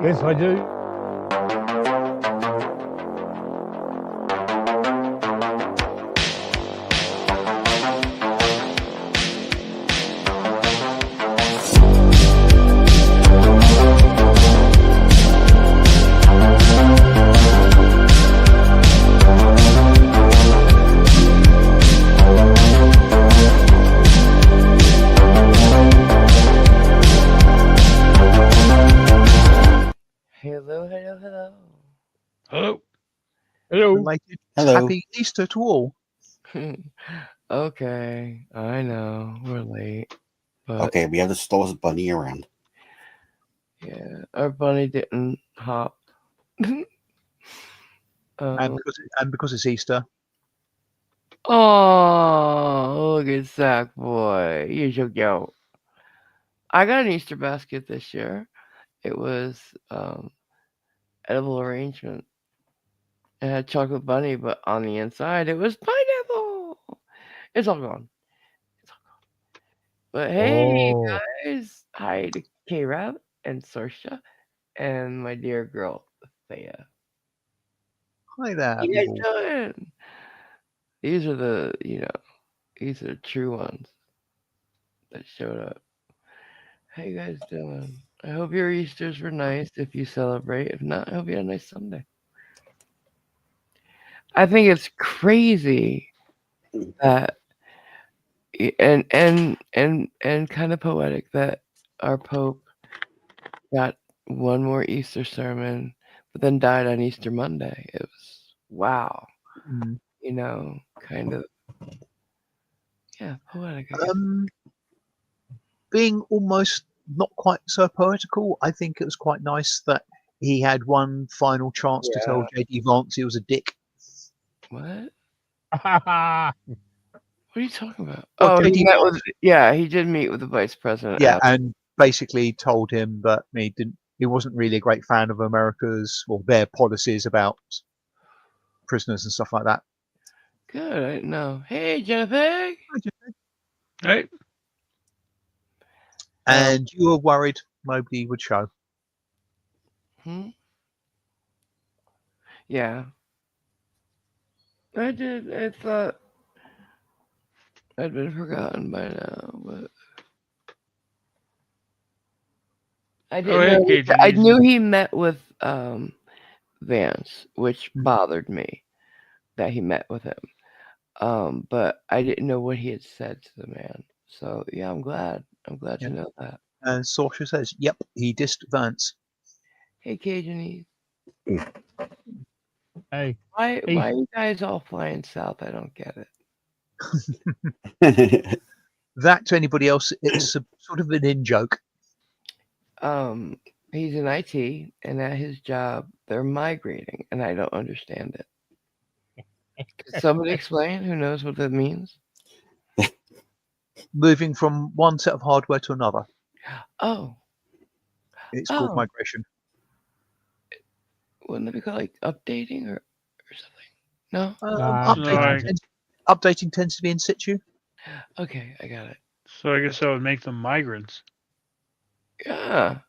Yes, I do. Hello, hello, hello. Hello. Hello. Related. Hello. Happy Easter to all. Okay, I know we're late, but Okay, we have the slowest bunny around. yeah, our bunny didn't hop. And because it's Easter. Oh, look at Zach boy, you should go. I got an Easter basket this year. It was edible arrangement. It had chocolate bunny, but on the inside it was pineapple. It's all gone. It's all gone. But hey, Oh, guys, hi to K-Rab and Sorsha and my dear girl Thea. Hi there, How you guys people. doing? These are these are the true ones that showed up. How you guys doing? I hope your Easters were nice if you celebrate. If not, I hope you had a nice Sunday. I think it's crazy that and kind of poetic that our Pope got one more Easter sermon, but then died on Easter Monday. It was wow, Mm. kind of poetic. I guess. Being almost not quite so poetical, I think it was quite nice that he had one final chance to tell J.D. Vance he was a dick. What? yeah. What are you talking about? Well, Oh, he J.D. met Vance, with he did meet with the vice president. yeah, and basically told him that he wasn't really a great fan of America's or their policies about prisoners and stuff like that. Good. I didn't know. Hey, Jennifer. Right. And you were worried nobody would show. Hmm? Yeah. I did. I thought I'd been forgotten by now, but I didn't hey, know. Cajun. I knew he met with Vance, which Mm. bothered me that he met with him. But I didn't know what he had said to the man. So yeah, I'm glad. I'm glad Yeah. to know that. And Sorsha says, "Yep, he dissed Vance." Hey, Cajun. Hey. Why Hey. are you guys all flying south? I don't get it. That to anybody else, it's a sort of an in joke. He's in IT, and at his job, they're migrating, and I don't understand it. Could somebody explain? Who knows what that means? Moving from one set of hardware to another. Oh, It's called oh, migration. wouldn't that be called like updating or something? No. Nah, Sorry. Updating tends to be in situ. Okay, I got it. So I guess that would make them migrants. Yeah.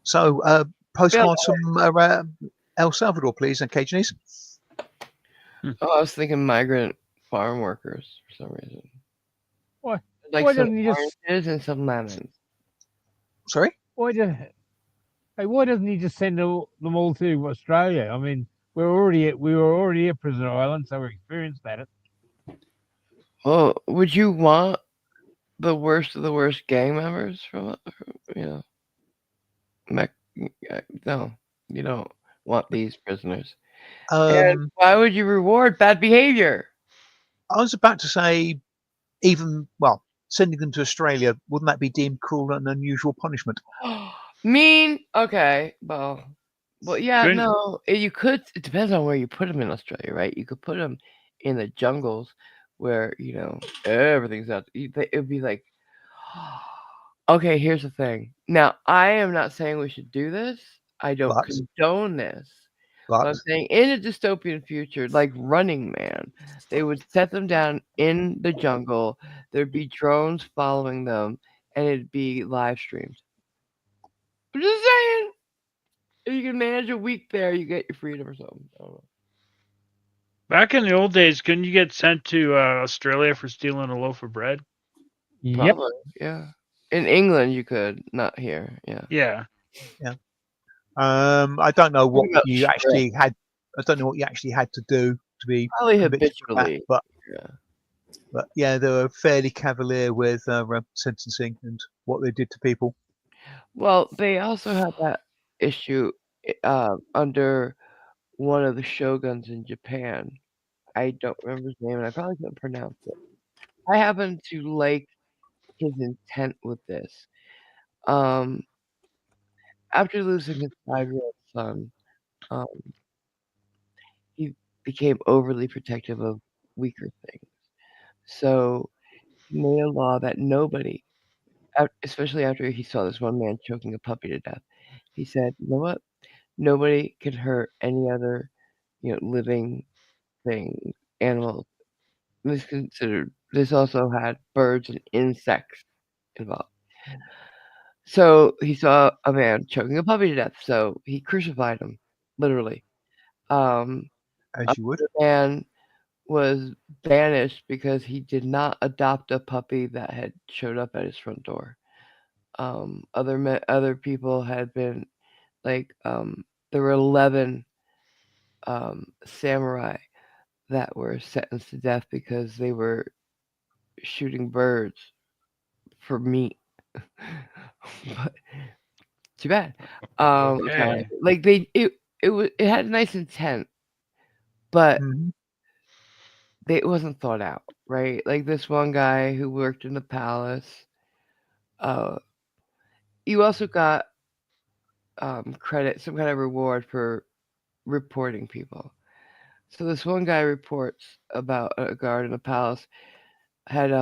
So, postcards from El Salvador, please, and Cajunis. Oh, I was thinking migrant farm workers for some reason. why? Like Why some doesn't he just? oranges and some lemons. Sorry? Why do? Hey, why doesn't he just send them all to Australia? I mean, we were already at Prisoner Island, so we're experienced at it. Well, would you want the worst of the worst gang members from you know, no, you don't want these prisoners. And why would you reward bad behavior? I was about to say, sending them to Australia, wouldn't that be deemed cruel and unusual punishment? Mean? Okay, well, yeah, Couldn't- no. You could. It depends on where you put them in Australia, right? You could put them in the jungles where everything's out. It would be like, okay. Here's the thing. Now, I am not saying we should do this. I don't But, condone this. But but I'm saying in a dystopian future, like Running Man, they would set them down in the jungle. There'd be drones following them, and it'd be live streamed. I'm just saying. If you can manage a week there, you get your freedom or something. I don't know. Back in the old days, couldn't you get sent to Australia for stealing a loaf of bread? Yep. Probably, yeah. In England, you could, not here. Yeah. Yeah. I don't know what about you shrimp. actually had. I don't know what you actually had to do to be Probably convicted of that, habitually. Yeah. but yeah, they were fairly cavalier with sentencing and what they did to people. Well, they also had that issue under one of the shoguns in Japan. I don't remember his name, and I probably couldn't pronounce it. I happen to like his intent with this. After losing his 5-year-old son, um, he became overly protective of weaker things. So he made a law that nobody, especially after he saw this one man choking a puppy to death, he said, "You know what? Nobody can hurt any other, living thing, animals." This also had birds and insects involved. So he saw a man choking a puppy to death, so he crucified him, literally. Um, As you would. Another man was banished because he did not adopt a puppy that had showed up at his front door. Other people had been like there were 11 samurai that were sentenced to death because they were shooting birds for meat. But too bad. Okay. Sorry. Like it had a nice intent, but Mhm. it wasn't thought out, right? Like this one guy who worked in the palace. You also got credit, some kind of reward for reporting people. So this one guy reports about a guard in the palace had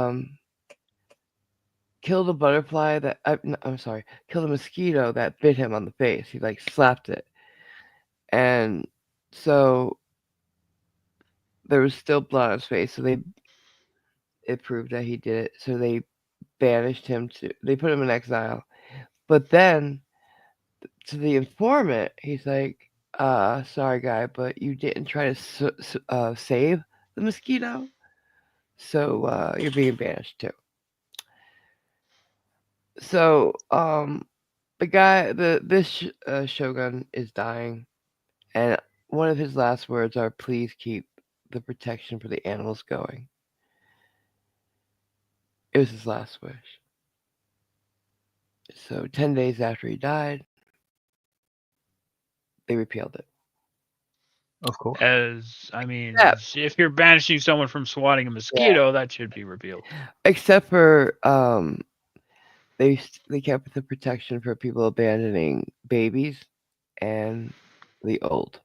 killed a butterfly that I'm sorry, killed a mosquito that bit him on the face. He like slapped it, and so there was still blood on his face. So it proved that he did it. So they banished him they put him in exile. But then to the informant, he's like, sorry guy, but you didn't try to save the mosquito, so you're being banished too. So the guy, this shogun is dying, and one of his last words are, "Please keep the protection for the animals going." It was his last wish. So 10 days after he died, they repealed it. Of course. Yeah. If you're banishing someone from swatting a mosquito, that should be repealed. Except for they kept the protection for people abandoning babies and the old.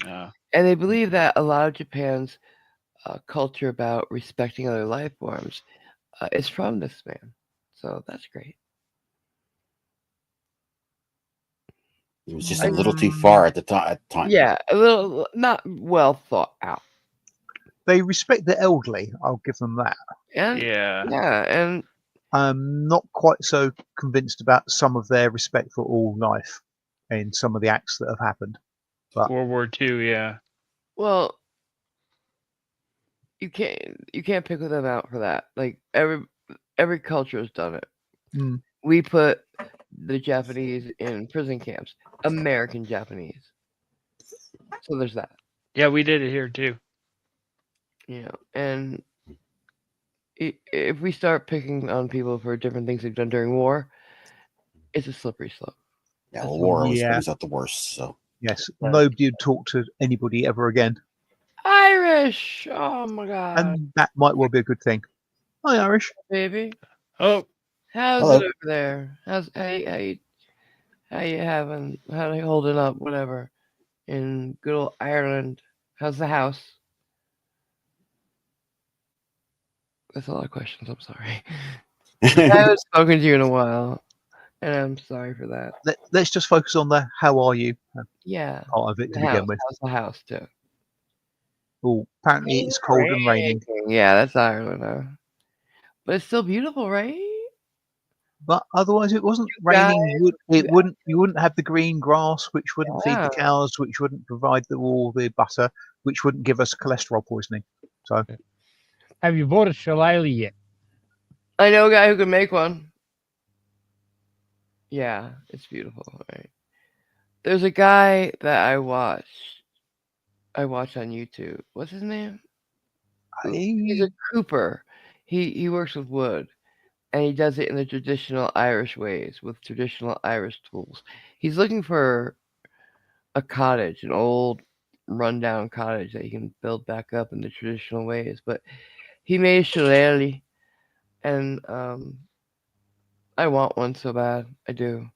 And they believe that a lot of Japan's culture about respecting other life forms is from this man. So that's great. It was just a little too far at the time. Yeah, a little not well thought out. They respect the elderly. I'll give them that. And and I'm not quite so convinced about some of their respect for all life in some of the acts that have happened. But World War II, yeah. well, you can't pick them out for that. Like every culture has done it. We put the Japanese in prison camps, American Japanese. So there's that. Yeah, we did it here too. And if we start picking on people for different things they've done during war, it's a slippery slope. Yeah, well, war always brings out the worst. So yes, nobody would talk to anybody ever again. Irish. Oh my god. And that might well be a good thing. Hi, Irish. Baby. Oh. How's it over there? How you having? How are you holding up? Whatever. In good old Ireland. How's the house? That's a lot of questions. I'm sorry. I haven't spoken to you in a while, and I'm sorry for that. Let's just focus on the "how are you" part of it to begin with. How's the house too? Oh, apparently it's cold and raining. Yeah, that's Ireland, huh? But it's still beautiful, right? But otherwise, it wasn't guys, raining. It wouldn't. You wouldn't have the green grass, which wouldn't feed Yeah. the cows, which wouldn't provide all the butter, which wouldn't give us cholesterol poisoning. So Have you bought a shillelagh yet? I know a guy who can make one. Yeah, it's beautiful, right? There's a guy that I watch on YouTube. What's his name? He's a cooper. He works with wood, and he does it in the traditional Irish ways with traditional Irish tools. He's looking for a cottage, an old rundown cottage that he can build back up in the traditional ways. But he made a shillelagh, and I want one so bad. I do.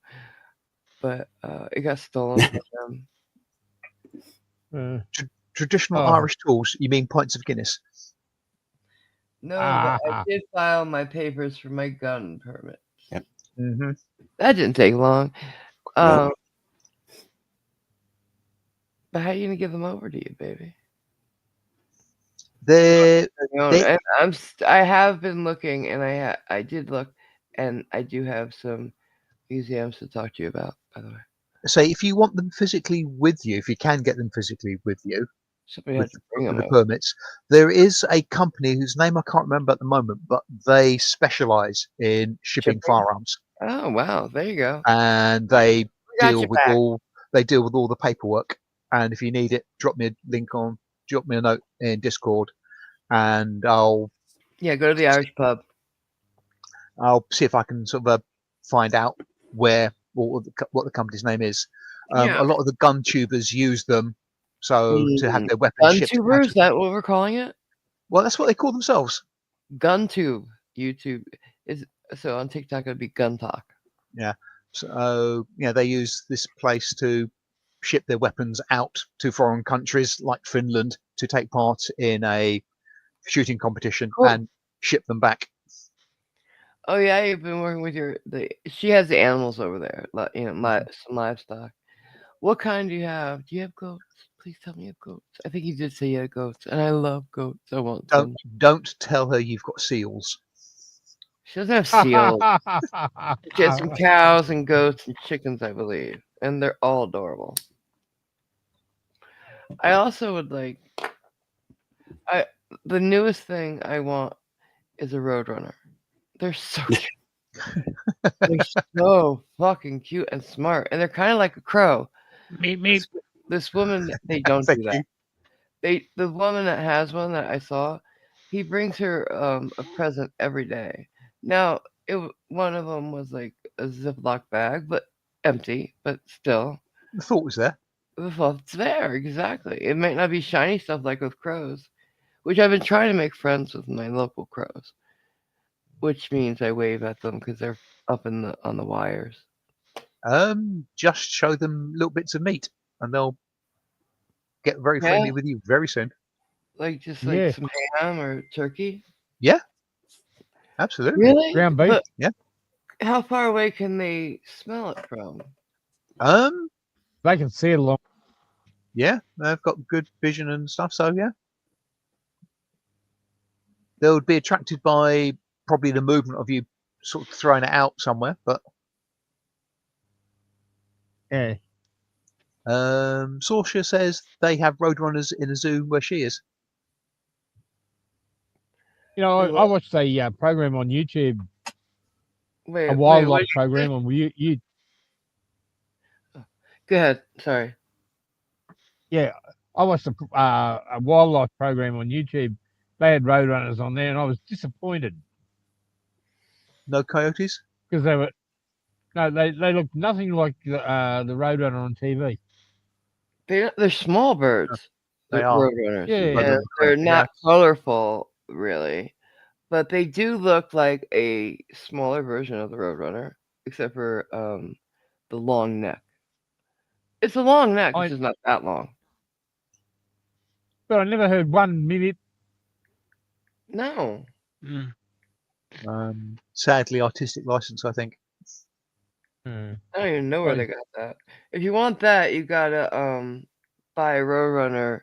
But it got stolen from them. traditional Oh. Irish tools. You mean pints of Guinness? No, but I Ah. did file my papers for my gun permit. Mm-hmm. That didn't take long. Nope. But how are you gonna give them over to you, baby? They And I have been looking, and I did look, and I do have some museums to talk to you about. By the way, say if you want them physically with you, if you can get them physically with you, somebody has to bring with them. the permits, there is a company whose name I can't remember at the moment, but they specialize in shipping Shipping? firearms, Oh wow, there you go. and they We got deal your with back. all the paperwork. And if you need it, drop me a note in Discord, and I'll Yeah, go to the Irish pub. see if I can sort of find out what the company's name is. Yeah. A lot of the gun tubers use them, so to have their weapons Gun shipped. tuber, is that what we're calling it? Well, that's what they call themselves. Gun tube. YouTube is so on TikTok it'd be gun talk. So they use this place to ship their weapons out to foreign countries like Finland to take part in a shooting competition Cool. and ship them back. Oh yeah, you've been working with she has the animals over there, some livestock. What kind do you have? Do you have goats? Please tell me you have goats. I think you did say you had goats, and I love goats. I want some. Don't tell her you've got seals. She doesn't have seals. She has some cows and goats and chickens, I believe, and they're all adorable. I also would like. The newest thing I want is a Roadrunner. They're so cute. They're so fucking cute and smart, and they're kind of like a crow. Me. This woman, they don't Thank do that. The woman that has one that I saw, he brings her a present every day. Now, one of them was like a Ziploc bag, but empty, but still. The thought was there. The thought's there, exactly. It might not be shiny stuff like with crows, which I've been trying to make friends with my local crows, which means I wave at them because they're up on the wires. Just show them little bits of meat, and they'll get very friendly with you very soon. Like just Yeah. some ham or turkey. Absolutely. Really? Ground beef. But Yeah. how far away can they smell it from? They can see it along. Yeah, they've got good vision and stuff. So yeah, they would be attracted by probably the movement of you sort of throwing it out somewhere. But Yeah. Sorsha says they have roadrunners in a zoo where she is. You know, I watched a program on YouTube, Wait, a wildlife program on you. Go ahead. Sorry. Yeah, I watched a wildlife program on YouTube. They had roadrunners on there, and I was disappointed No coyotes. because they looked nothing like the roadrunner on TV. They're small birds. They the are. Roadrunners. Yeah, And yeah. they're not colorful, really, but they do look like a smaller version of the Roadrunner, except for the long neck. It's a long neck. It's just not that long. But I never heard 1 minute. No. Mm. Sadly, artistic license, I think. I don't even know where Right. they got that. If you want that, you gotta buy a Roadrunner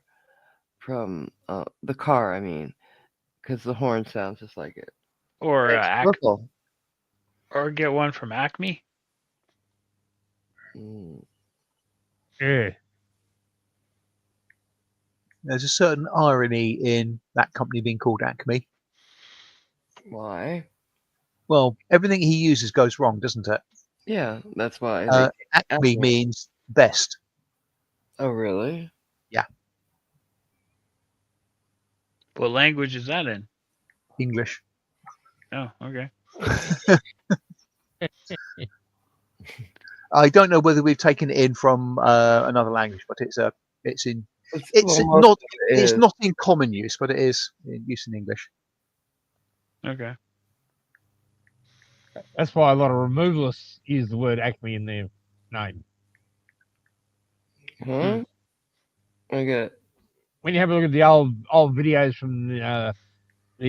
from the car. I mean, because the horn sounds just like it. Or It's purple. Or get one from Acme. Mm. Yeah. There's a certain irony in that company being called Acme. Why? Well, everything he uses goes wrong, doesn't it? Yeah, that's why. Acme Acme. means best. Oh, really? What language is that in? English. Oh, okay. I don't know whether we've taken it in from another language, but it's in it's Well, most not of it it's is. not in common use, but it is in use in English. Okay. That's why a lot of removalists use the word Acme in their name. Huh? I get. When you have a look at the old videos from the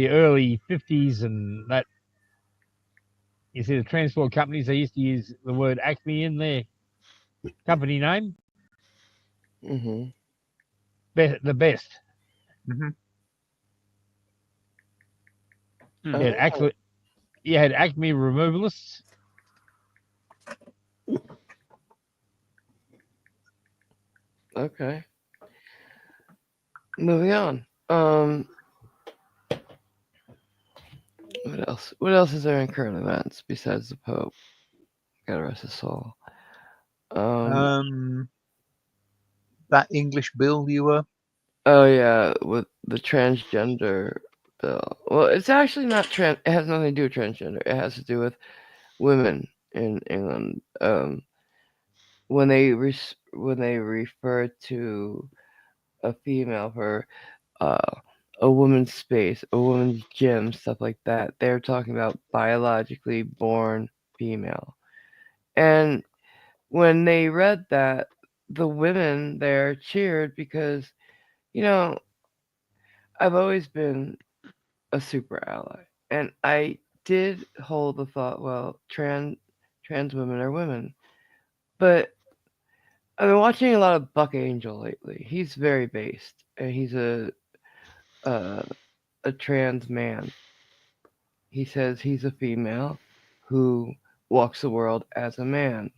early 50s and that, you see the transport companies, they used to use the word Acme in their company name. Mm-hmm. The best. Hmm. You had Acme removalists. Okay. Moving on. What else? What else is there in current events besides the Pope? God rest his soul. That English bill you were. Oh yeah, with the transgender bill. Well, it's actually not trans. It has nothing to do with transgender. It has to do with women in England. When they refer to a female for a woman's space, a woman's gym, stuff like that, they're talking about biologically born female. And when they read that, the women there cheered because, you know, I've always been a super ally. And I did hold the thought, well, trans women are women. But I've been watching a lot of Buck Angel lately. He's very based, and he's a trans man. He says he's a female who walks the world as a man.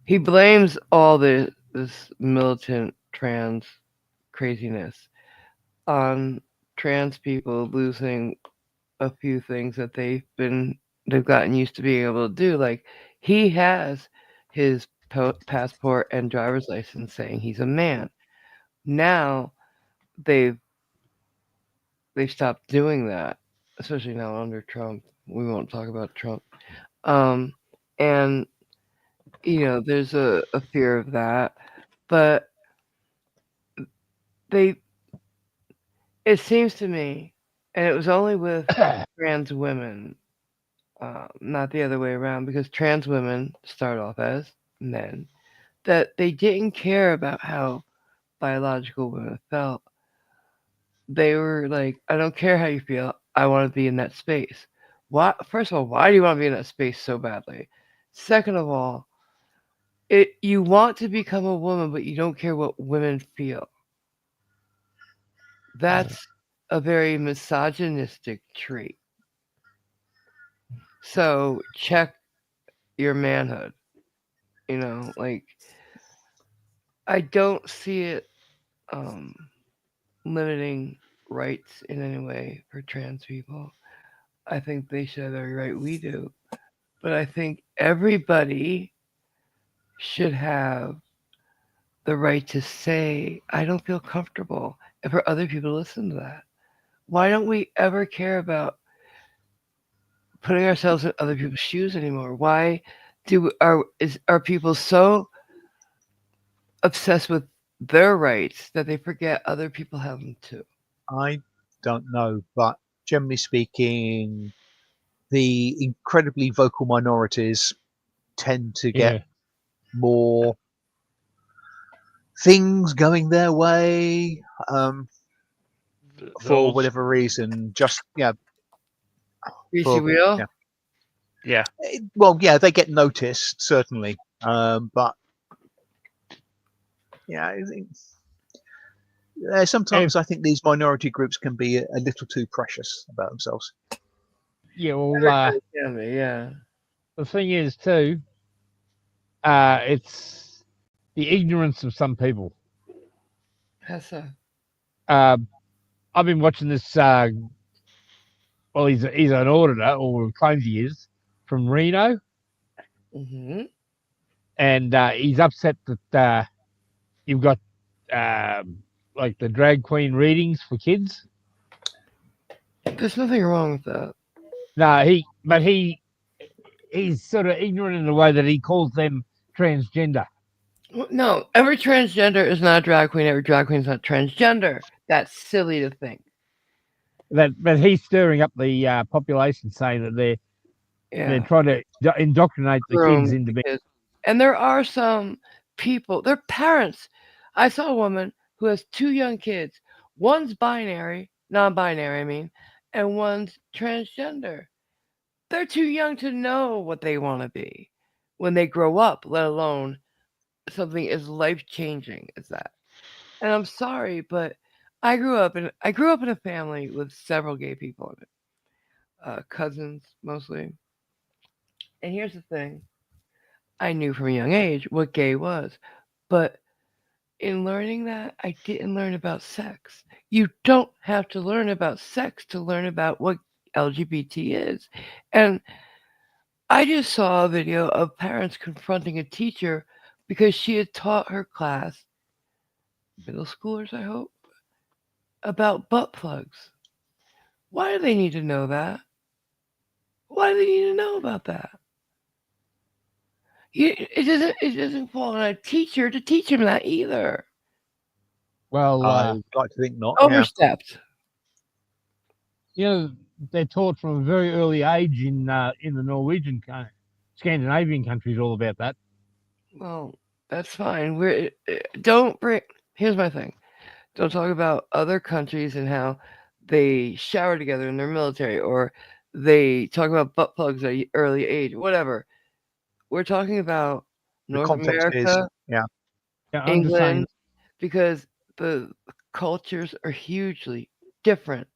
He blames all this militant trans craziness on trans people losing a few things that they've gotten used to being able to do. Like, he has his passport and driver's license saying he's a man. Now they've stopped doing that, especially now under Trump. We won't talk about Trump. And there's a fear of that, but it seems to me, and it was only with trans women, not the other way around, because trans women start off as men, that they didn't care about how biological women felt. They were like, I don't care how you feel. I want to be in that space. Why? First of all, why do you want to be in that space so badly? Second of all, you want to become a woman, but you don't care what women feel. That's a very misogynistic trait. So check your manhood. Like, I don't see it limiting rights in any way for trans people. I think they should have every right we do. But I think everybody should have the right to say, I don't feel comfortable, and for other people to listen to that. Why don't we ever care about putting ourselves in other people's shoes anymore? Why are people so obsessed with their rights that they forget other people have them too? I don't know, but generally speaking, the incredibly vocal minorities tend to get more things going their way for whatever reason. Just Greasy wheel? Yeah. Well, yeah, they get noticed certainly, but yeah, sometimes I think these minority groups can be a little too precious about themselves. Yeah, well, Can be, yeah. the thing is too, it's the ignorance of some people. How so? I've been watching this. Well, he's an auditor, or claims he is, from Reno, Mm-hmm. and he's upset that you've got like the drag queen readings for kids. There's nothing wrong with that. No, he's sort of ignorant in the way that he calls them transgender. No, every transgender is not a drag queen. Every drag queen is not transgender. That's silly to think. But he's stirring up the population, saying that they're Yeah. trying to indoctrinate the Groom kids into being. kids. And there are some people, they're parents. I saw a woman who has 2 young kids. One's non-binary, I mean, and one's transgender. They're too young to know what they want to be when they grow up, let alone something as life-changing as that. And I'm sorry, but I grew up in a family with several gay people in it, cousins mostly. And here's the thing: I knew from a young age what gay was, but in learning that, I didn't learn about sex. You don't have to learn about sex to learn about what LGBT is. And I just saw a video of parents confronting a teacher because she had taught her class, middle schoolers, I hope, about butt plugs. Why do they need to know that? Why do they need to know about that? It doesn't fall on a teacher to teach him that either. Well, I'd like to think not. Yeah. Overstepped. you know, they're taught from a very early age in the Norwegian, Scandinavian countries, all about that. Well, that's fine. Don't bring. Here's my thing. Don't talk about other countries and how they shower together in their military, or they talk about butt plugs at an early age. Whatever. We're talking about The North context is, America, yeah. Yeah, I'm just saying. England, because the cultures are hugely different.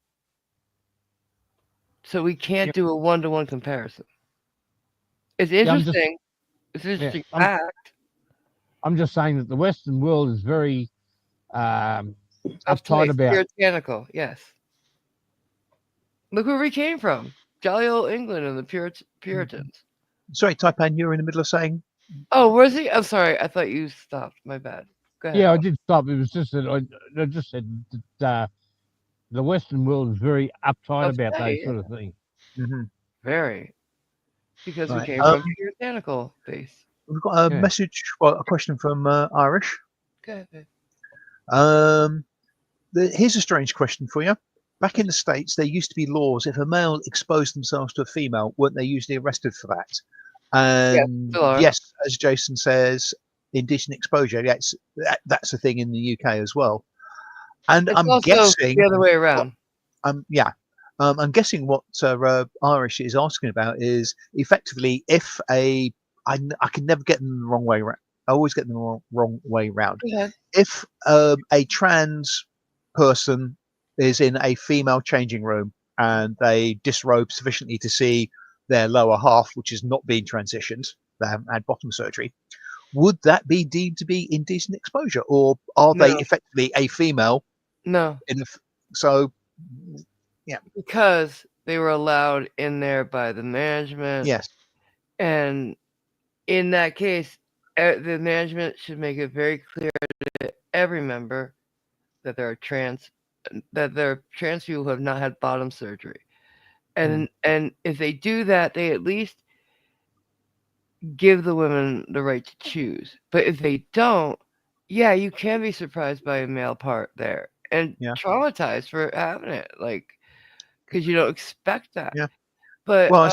So we can't do a one-to-one comparison. It's I'm just- interesting. It's an interesting I'm- fact. I'm just saying that the Western world is very uptight Uptight, about. puritanical, yes. Look where we came from. Jolly old England and the Puritans. Sorry, Taipan, you were in the middle of saying. Oh, where's he? I'm sorry. I thought you stopped. My bad. Go ahead. Yeah, I did stop. It was just that I just said that the Western world is very uptight about Uptight, those yeah. sort of things. Mhm. Very. Because we Right, came from puritanical base. We've got a Yeah. message, well, a question from Irish. Go ahead, babe. Here's a strange question for you. Back in the States, there used to be laws. If a male exposed themselves to a female, weren't they usually arrested for that? And still are. yes, as Jason says, indecent exposure. Yes, that's a thing in the UK as well. And It's I'm also guessing, the other way around. I'm guessing what Irish is asking about is effectively if I can never get them the wrong way around. I always get them the wrong way round. Go ahead. If a trans person is in a female changing room and they disrobe sufficiently to see their lower half, which is not being transitioned, they haven't had bottom surgery, would that be deemed to be indecent exposure, or are they No. effectively a female No, so because they were allowed in there by the management. yes, And in that case, the management should make it very clear to every member that there are trans people who have not had bottom surgery. And if they do that, they at least give the women the right to choose. But if they don't, yeah, you can be surprised by a male part there and Yeah. traumatized for having it, like, because you don't expect that. Yeah. But Well,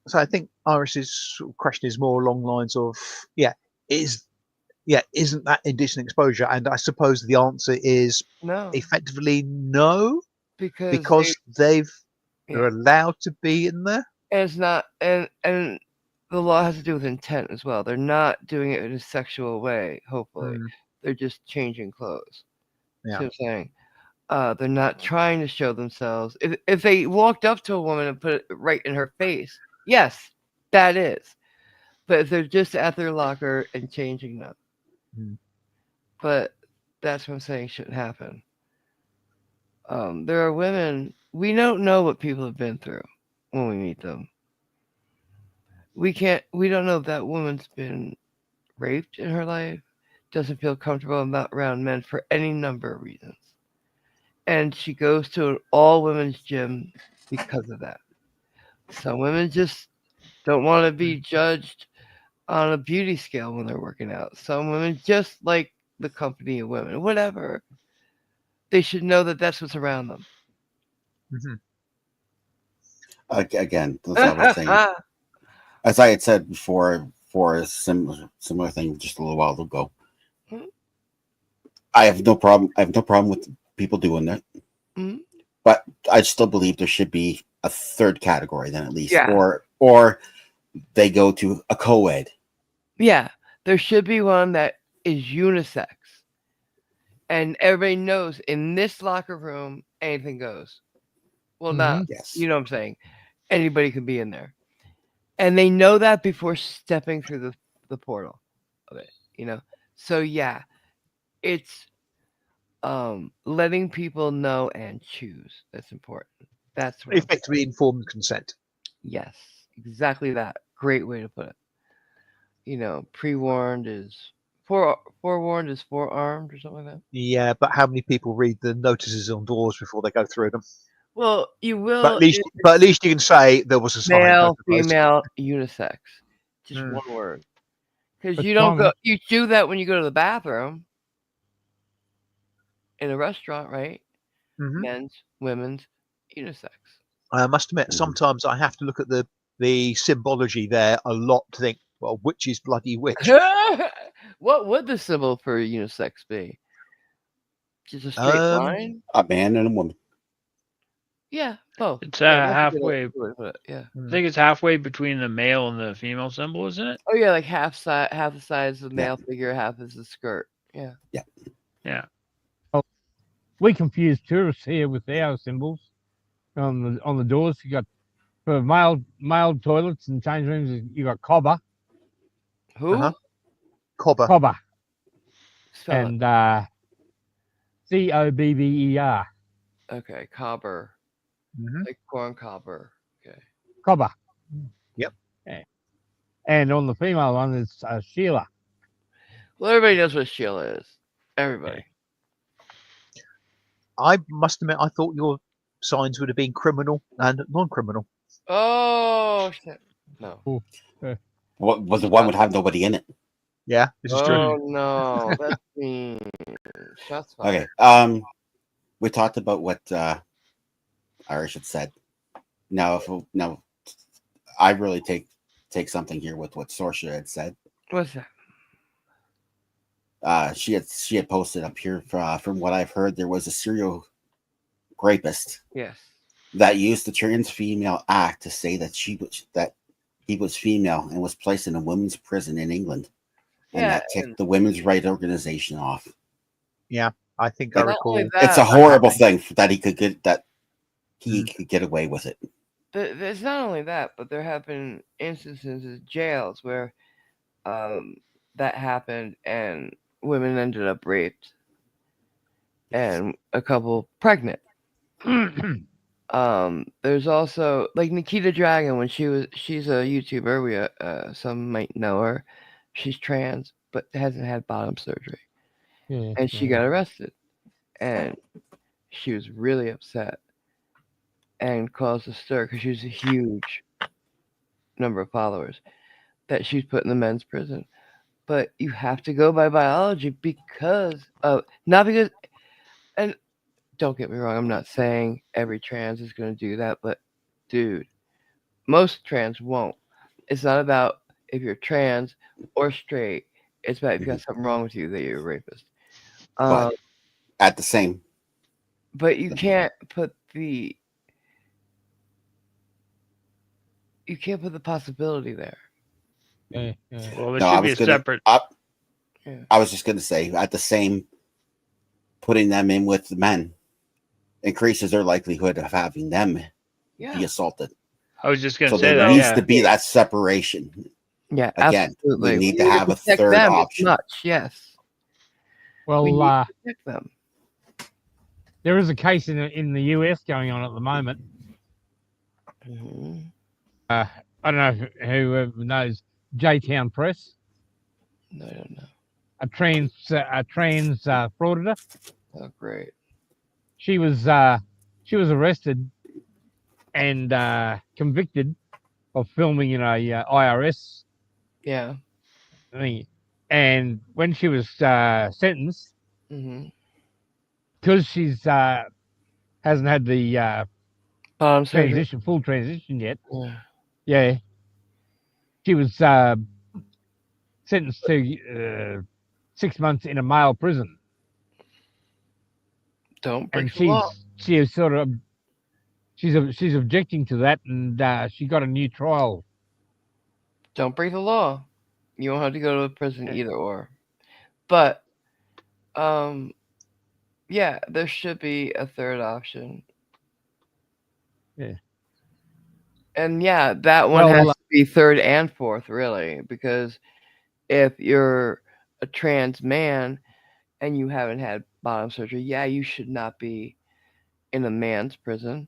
so I think Irish's sort of question is more along lines of isn't that indecent exposure? And I suppose the answer is no, effectively no, because because they're Yeah. allowed to be in there. and it's not, and the law has to do with intent as well. They're not doing it in a sexual way. Hopefully, they're just changing clothes. Yeah. That's what I'm saying. They're not trying to show themselves. If they walked up to a woman and put it right in her face, yes, that is. But if they're just at their locker and changing them, Hmm. but that's what I'm saying shouldn't happen. There are women, we don't know what people have been through when we meet them. We don't know if that woman's been raped in her life, doesn't feel comfortable around men for any number of reasons. And she goes to an all women's gym because of that. Some women just don't want to be judged on a beauty scale when they're working out. Some women just like the company of women, whatever. They should know that that's what's around them. Mhm. Again, that's what I was saying. As I had said before, for a similar thing just a little while ago. Mhm. I have no problem. I have no problem with people doing that. Mhm. But I still believe there should be a third category then at least, Yeah. or they go to a co-ed. Yeah, there should be one that is unisex. And everybody knows in this locker room, anything goes. Well, not, Yes. you know what I'm saying? Anybody can be in there. And they know that before stepping through the portal of it, you know? So, yeah, it's letting people know and choose. That's important. That's what I'm Effectively informed consent. Yes, exactly that. Great way to put it. You know, pre-warned is forewarned is forearmed or something like that. Yeah, but how many people read the notices on doors before they go through them? Well, you But will at least you can say there was a sign. I male, suppose. female, unisex. Just Mm. one word. Because That's you don't common. you do that when you go to the bathroom in a restaurant, right? Mhm. Men's, women's, unisex. I must admit, Mhm. sometimes I have to look at the symbology there a lot to think, well, which is bloody which? What would the symbol for unisex be? Just a straight line? A man and a woman. Yeah, both. It's Yeah, that's a halfway. good way to put it. Yeah. I think it's halfway between the male and the female symbol, isn't it? Oh yeah, like half the size of the Yeah. male figure, half is the skirt. Yeah. Yeah. We confuse tourists here with our symbols on the doors. You got for male toilets and change rooms. You got cobber, Who? Uh-huh. Cobber. Spell it. and COBBER, Okay, cobber. Mhm. Like corn cobber. Okay. cobber. Yep. And on the female one is Sheila. Well, everybody knows what Sheila is. Everybody. I must admit, I thought your signs would have been criminal and non-criminal. Oh shit. No. What was the one would have nobody in it? Yeah, this is true. Oh no, that's mean. Shots fired. Okay. We talked about what Irish had said. Now, I really take something here with what Sorsha had said. What's that? She had posted up here from what I've heard, there was a serial rapist Yes. that used the trans female act to say that he was female and was placed in a women's prison in England, and Yeah, that ticked the women's rights organization off. I think I Not only recall. It's a that, horrible thing that he could get away with it. There's not only that, but there have been instances in jails where that happened and women ended up raped and a couple pregnant. There's also like Nikita Dragon when she's a YouTuber. Some might know her. She's trans but hasn't had bottom surgery, Yeah, and she got arrested, and she was really upset and caused a stir because she was a huge number of followers that she's put in the men's prison. But you have to go by biology because of not because, and don't get me wrong, I'm not saying every trans is going to do that, but dude, most trans won't. It's not about if you're trans or straight. It's about if you got something wrong with you that you're a rapist. But at the same, But you can't put the possibility there. yeah. Well, there no, should be a separate. Yeah. I was just gonna say at the same, putting them in with the men increases their likelihood of having them be Yeah. assaulted. I was just gonna So say there that. needs Yeah. to be that separation. Yeah. Again, we Absolutely. need to have a protect third them option. As much, yes. We Well, need to protect them. there is a case in the US going on at the moment. Mhm. I don't know who knows J-Town Press, No, I don't know. a trans frauditor. Oh, great. She was arrested and convicted of filming in a IRS Yeah. thing. And when she was sentenced, Mm-hmm. because she's hasn't had the Bottom surgery. full transition yet, Yeah. yeah, she was sentenced to 6 months in a male prison. Don't break And the law. she's objecting to that, and she got a new trial. Don't break the law. You won't have to go to a prison either or. But yeah, there should be a third option. Yeah. And yeah, that one Well, has to be third and fourth, really, because if you're a trans man and you haven't had bottom surgery, yeah, you should not be in a man's prison.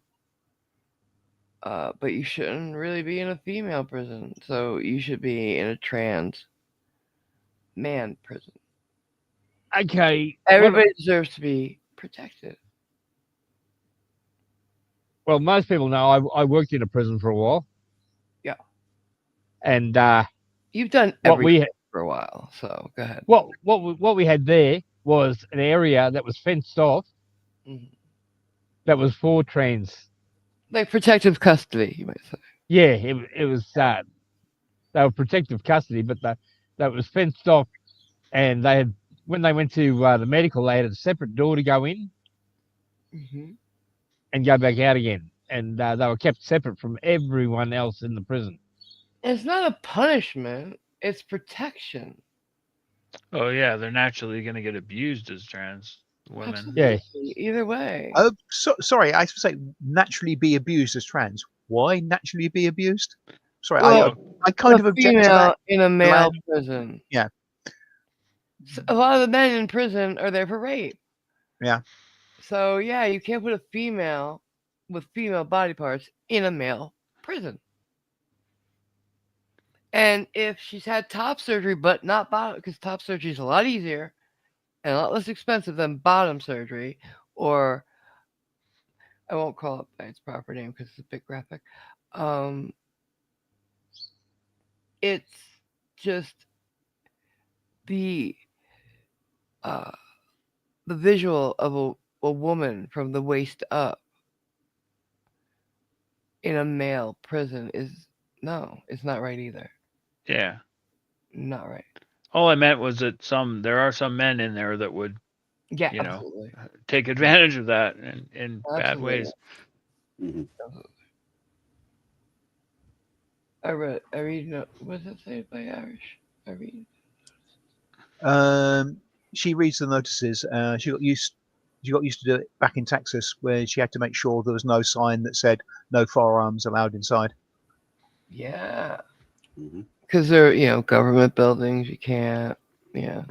But you shouldn't really be in a female prison. So you should be in a trans man prison. Okay. Everybody deserves to be protected. Well, most people know I worked in a prison for a while. Yeah. And You've done what everything we for a while, so go ahead. what we had there was an area that was fenced off. Mhm. That was for trans. Like protective custody, you might say. Yeah, it was they were protective custody, but that was fenced off, and they had, when they went to the medical, they had a separate door to go in Mm-hmm. and go back out again, and they were kept separate from everyone else in the prison. It's not a punishment; it's protection. Oh yeah, they're naturally gonna get abused as trans women. Absolutely. Yeah. Either way. Sorry, I should say naturally be abused as trans. Why naturally be abused? Sorry, Well, I kind of a object to female that. in a male Land- prison. Yeah. So a lot of the men in prison are there for rape. Yeah. So yeah, you can't put a female with female body parts in a male prison. And if she's had top surgery but not bottom, because top surgery is a lot easier and a lot less expensive than bottom surgery, or I won't call it by its proper name because it's a bit graphic. It's just the visual of a woman from the waist up in a male prison is it's not right either. Yeah. Not right. All I meant was that there are some men in there that would Yeah, You know. absolutely. take advantage of that in bad Absolutely. ways. Mhm. I read. What does it say by Irish? I read. She reads the notices. She got used to do it back in Texas, where she had to make sure there was no sign that said no firearms allowed inside. Yeah, Mhm. because they're government buildings. You can't. Yeah.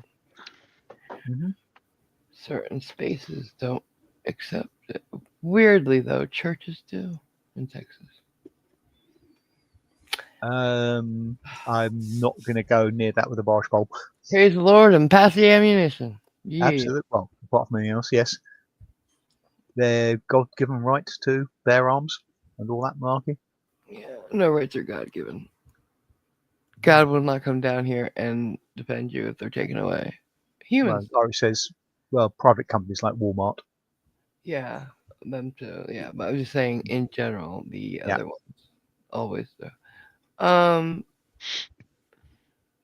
Mhm. Certain spaces don't accept it. Weirdly, though, churches do in Texas. I'm not going to go near that with a barge pole. Praise the Lord and pass the ammunition. Yeah. Absolutely. Well, apart from anything else, yes. Their God-given right to bear arms and all that malarkey. Yeah. No rights are God given. God will not come down here and defend you if they're taken away. Humans. Well, Irish says, well, private companies like Walmart. Yeah, them too. Yeah, but I was just saying in general, the Yeah. other ones always do.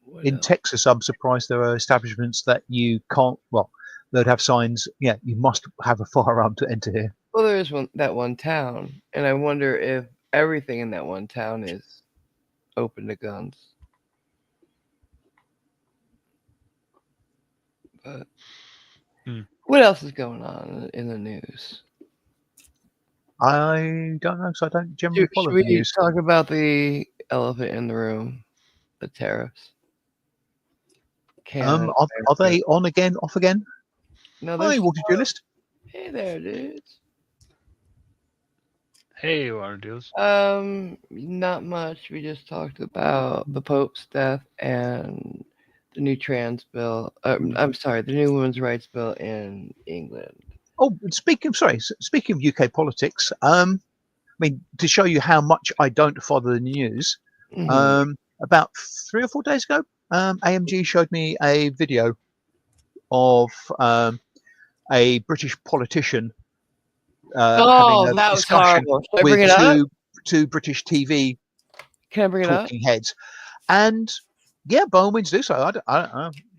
What In else? Texas, I'm surprised there are establishments that you can't. Well, they'd have signs. Yeah, you must have a firearm to enter here. Well, there is that one town, and I wonder if everything in that one town is open to guns. But Hmm. what else is going on in the news? I don't know, so I don't generally Should follow the we news. talk about the elephant in the room, the tariffs? Canada, Are they on again, off again? No, Hi, there's. Water Duelist. Hey there, dudes. Hey, Water Deals. Not much. We just talked about the Pope's death and the new trans bill. I'm sorry, the new women's rights bill in England. Oh, speaking of UK politics, I mean, to show you how much I don't follow the news, Mhm. about 3 or 4 days ago, AMG showed me a video of a British politician having Oh, a that was discussion horrible. Should I with bring it up? two British TV Can I bring it up? talking heads, and yeah, by all means do so. I don't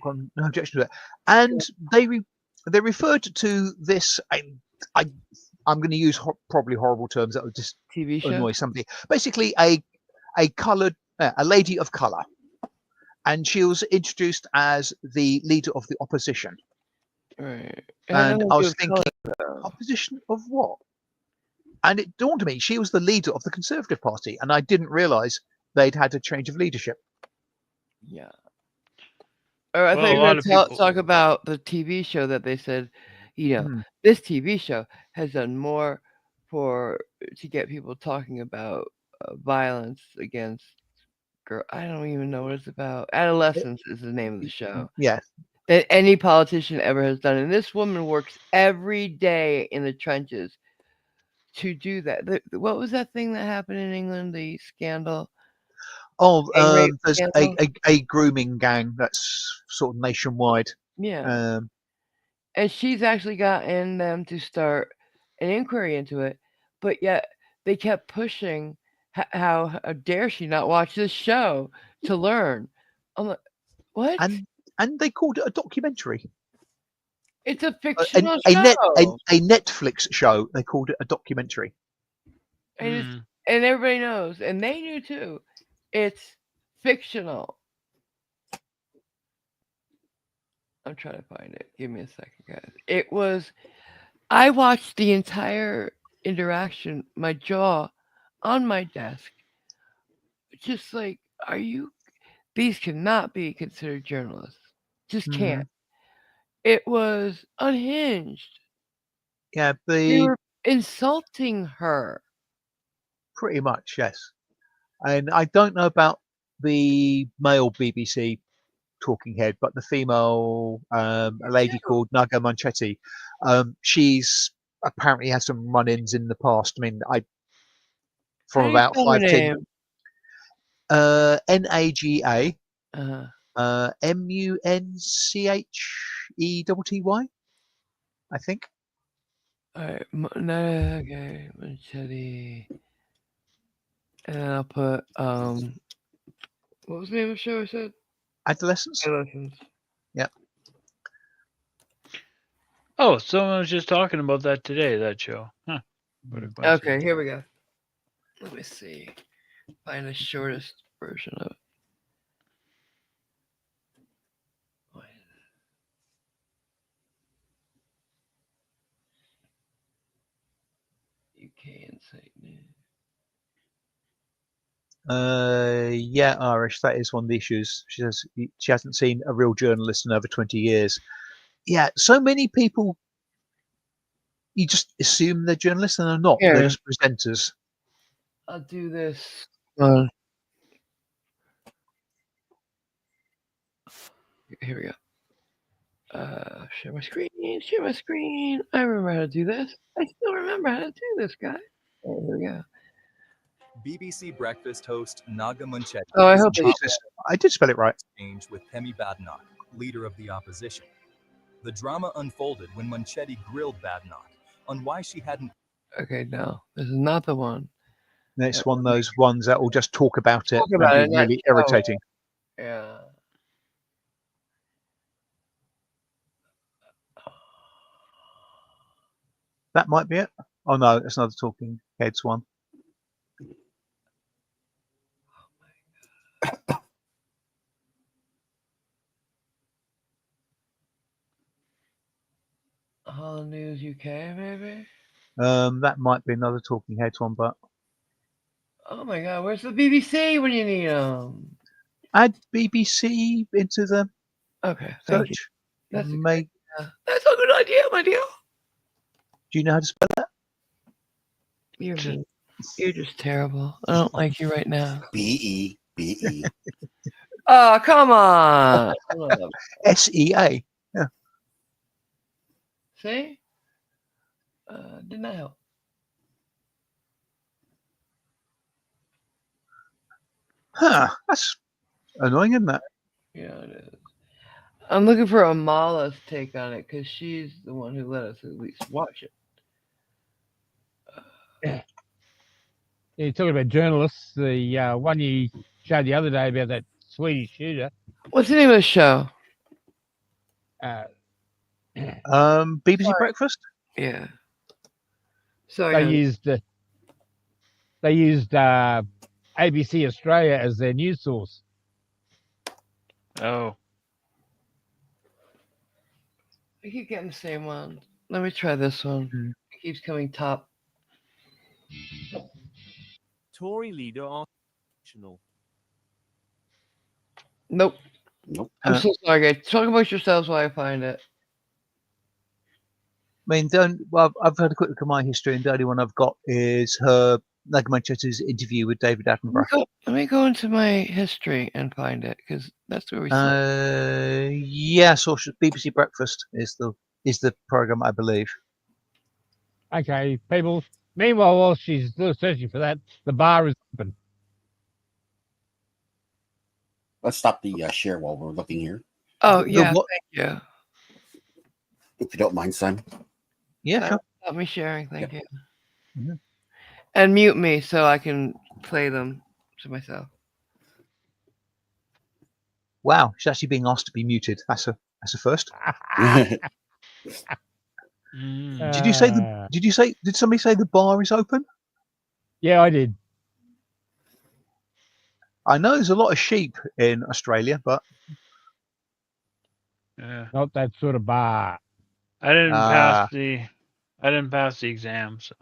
got no objection to it. And they referred to this. I'm going to use probably horrible terms that would just TV show. annoy somebody. Basically, a coloured, a lady of colour, and she was introduced as the leader of the opposition. Right. And I was thinking, thinking, opposition of what? And it dawned on me she was the leader of the Conservative Party, and I didn't realise they'd had a change of leadership. yeah. Or I Well, thought a you were lot going of to people. talk about the TV show that they said, Hmm. this TV show has done more to get people talking about violence against girl. I don't even know what it's about. Adolescence is the name of the show. Yeah, That any politician ever has done. And this woman works every day in the trenches to do that. What was that thing that happened in England? The scandal? oh, Gang rape there's scandal? a grooming gang that's sort of nationwide. Yeah. And she's actually gotten them to start an inquiry into it, but yet they kept pushing how dare she not watch this show to learn. I'm like, what? And they called it a documentary. It's a A, fictional a, show. net, a Netflix show. They called it a documentary. And everybody knows, and they knew too. It's fictional. I'm trying to find it. Give me a second, guys. I watched the entire interaction, my jaw on my desk. Just like, these cannot be considered journalists. Just can't. It was unhinged. Yeah, They were insulting her. pretty much, yes. And I don't know about the male BBC talking head, but the female, a lady called Naga Manchetti, she's apparently had some run-ins in the past. I mean, from How do you about spell her 5-10, name? Naga Munchety, I think. All right, okay, Manchetti. And then I'll put what was the name of the show I said? Adolescence. Adolescence. Yeah. Oh, someone was just talking about that today. That show. Huh. What a coincidence. Okay, here we go. Let me see. Find the shortest version of it. UK Insight News. Yeah, Irish. That is one of the issues. She says she hasn't seen a real journalist in over 20 years. Yeah, so many people, you just assume they're journalists and they're not. Here. They're just presenters. I'll do this. Here we go. Share my screen. Share my screen. I remember how to do this. I still remember how to do this, guys. Here we go. BBC Breakfast host Naga Munchetti. Oh, I hope Jesus, I did spell it right. Exchange with Kemi Badenoch, leader of the opposition. The drama unfolded when Munchetti grilled Badenoch on why she hadn't. Okay, no, this is not the one. It's one of those ones that will just talk about it Talk about and it, be not really show it. irritating. Yeah. That might be it. Oh no, it's another talking heads one. Holland News UK, maybe? That might be another Talking Heads one, but Oh my God, where's the BBC when you need them? add BBC into the Okay, thank you. search. That's a good Make, idea. That's a good idea, my dear. do you know how to spell that? You're just terrible. I don't like you right now. BEBE. Oh, come on. I love it. SEA. See? Didn't that help? Huh. That's annoying, isn't it? Yeah, it is. I'm looking for Amala's take on it because she's the one who let us at least watch it. You're talking about journalists. The one you showed the other day about that Swedish shooter. What's the name of the show? BBC Breakfast. Yeah. Sorry. They honey. used ABC Australia as their news source. Oh, I keep getting the same one. Let me try this one. Hmm. It keeps coming top. Tory leader optional. Nope. Nope. I'm so sorry, guys. Talk amongst yourselves while I find it. I mean, I've had a quick look at my history, and the only one I've got is her Manchester's interview with David Attenborough. Let me go into my history and find it because that's where we saw. Yeah, so BBC Breakfast is the program, I believe. Okay, people. Meanwhile, while she's still searching for that, the bar is open. Let's stop the share while we're looking here, Oh The yeah, what- thank you. if you don't mind, son. Yeah, sure. Stop me sharing, thank you. Mhm. And mute me so I can play them to myself. Wow, she's actually being asked to be muted. That's a first. Mm. Did somebody say the bar is open? Yeah, I did. I know there's a lot of sheep in Australia, but Yeah. Not that sort of bar. I didn't Ah. pass the exam, so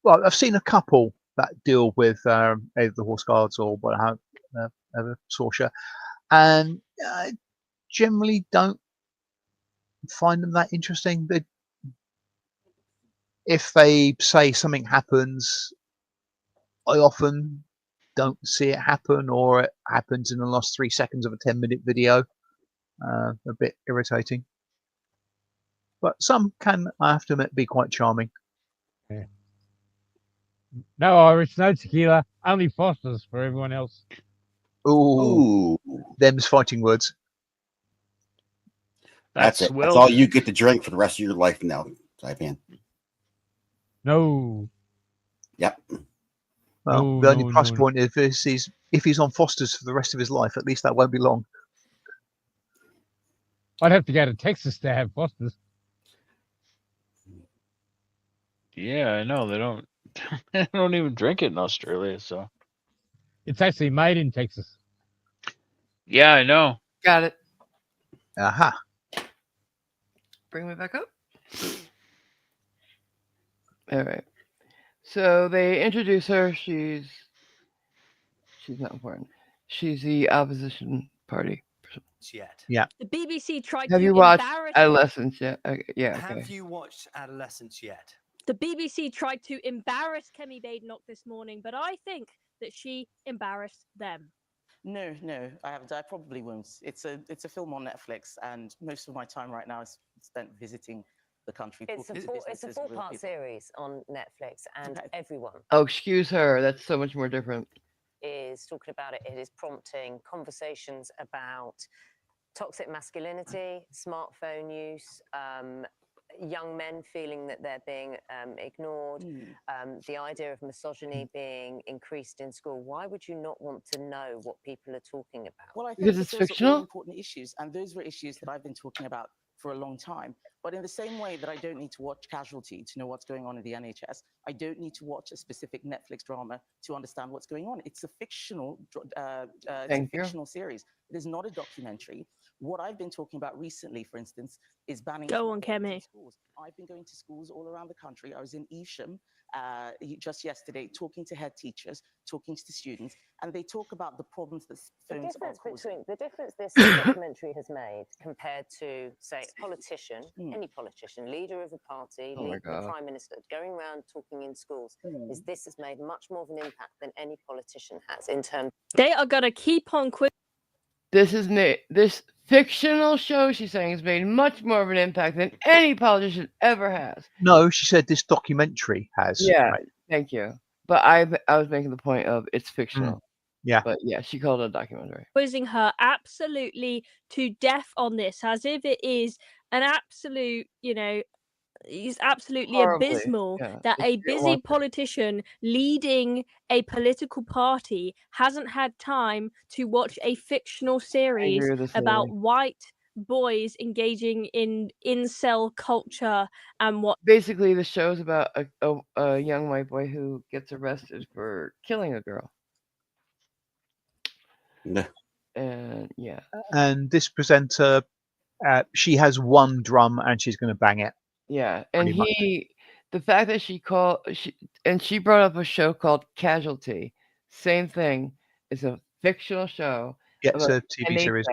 right, I've seen a couple that deal with either the Horse Guards or whatever Sorsha, and I generally don't find them that interesting. If they say something happens, I often don't see it happen, or it happens in the last 3 seconds of a 10-minute video. A bit irritating, but some can, I have to admit, be quite charming. No Irish, no tequila, only Foster's for everyone else. Ooh, Ooh, them's fighting words. that's it. That's Will. all you get to drink for the rest of your life now, Saipan. No. Yep. Well, No, the only no, plus no. point is if he's on Foster's for the rest of his life, at least that won't be long. I'd have to go to Texas to have Foster's. Yeah, I know they don't. They don't even drink it in Australia. So It's actually made in Texas. yeah, I know. Got it. Aha. Bring me back up. All right. So they introduce her. She's not important. She's the opposition party. Yet. The BBC tried Have to you watched embarrass Adolescence yet? Okay, yeah. Have Okay. you watched Adolescence yet? the BBC tried to embarrass Kemi Badenoch this morning, but I think that she embarrassed them. No, I haven't. I probably won't. It's a film on Netflix, and most of my time right now is spent visiting the country. It's a talking to businesses and real four-part people. series on Netflix, and Okay. everyone Oh, excuse her. That's so much more different. is talking about it. It is prompting conversations about toxic masculinity, smartphone use, young men feeling that they're being ignored, the idea of misogyny being increased in school. Why would you not want to know what people are talking about? Well, I think Because it's those are all fictional? important issues, and those were issues that I've been talking about for a long time. But in the same way that I don't need to watch Casualty to know what's going on in the NHS, I don't need to watch a specific Netflix drama to understand what's going on. It's a fictional, series. It is not a documentary. What I've been talking about recently, for instance, is banning Go on, smartphones in Kemi. schools. I've been going to schools all around the country. I was in Evesham just yesterday, talking to head teachers, talking to the students, and they talk about the problems that phones are causing. The difference this documentary has made compared to, say, a politician, any politician, leader of a party, Oh my the God. prime minister, going around talking in schools, is this has made much more of an impact than any politician has in terms. They are going to keep on This fictional show, she's saying, has made much more of an impact than any politician ever has. No, she said this documentary has. Yeah, Right. thank you. But I was making the point of it's fictional. Yeah. But yeah, she called it a documentary. quizzing her absolutely to death on this, as if it is an absolute, is absolutely Horribly, abysmal yeah. that If a you don't busy watch it. politician leading a political party hasn't had time to watch a fictional series with this about lady. white boys engaging in incel culture and what. Basically, the show's about a young white boy who gets arrested for killing a girl. Yeah. And yeah. And this presenter, she has one drum and she's going to bang it. Yeah, and Pretty much. the fact that she brought up a show called Casualty, same thing. It's a fictional show. Yeah, it's about a TV series.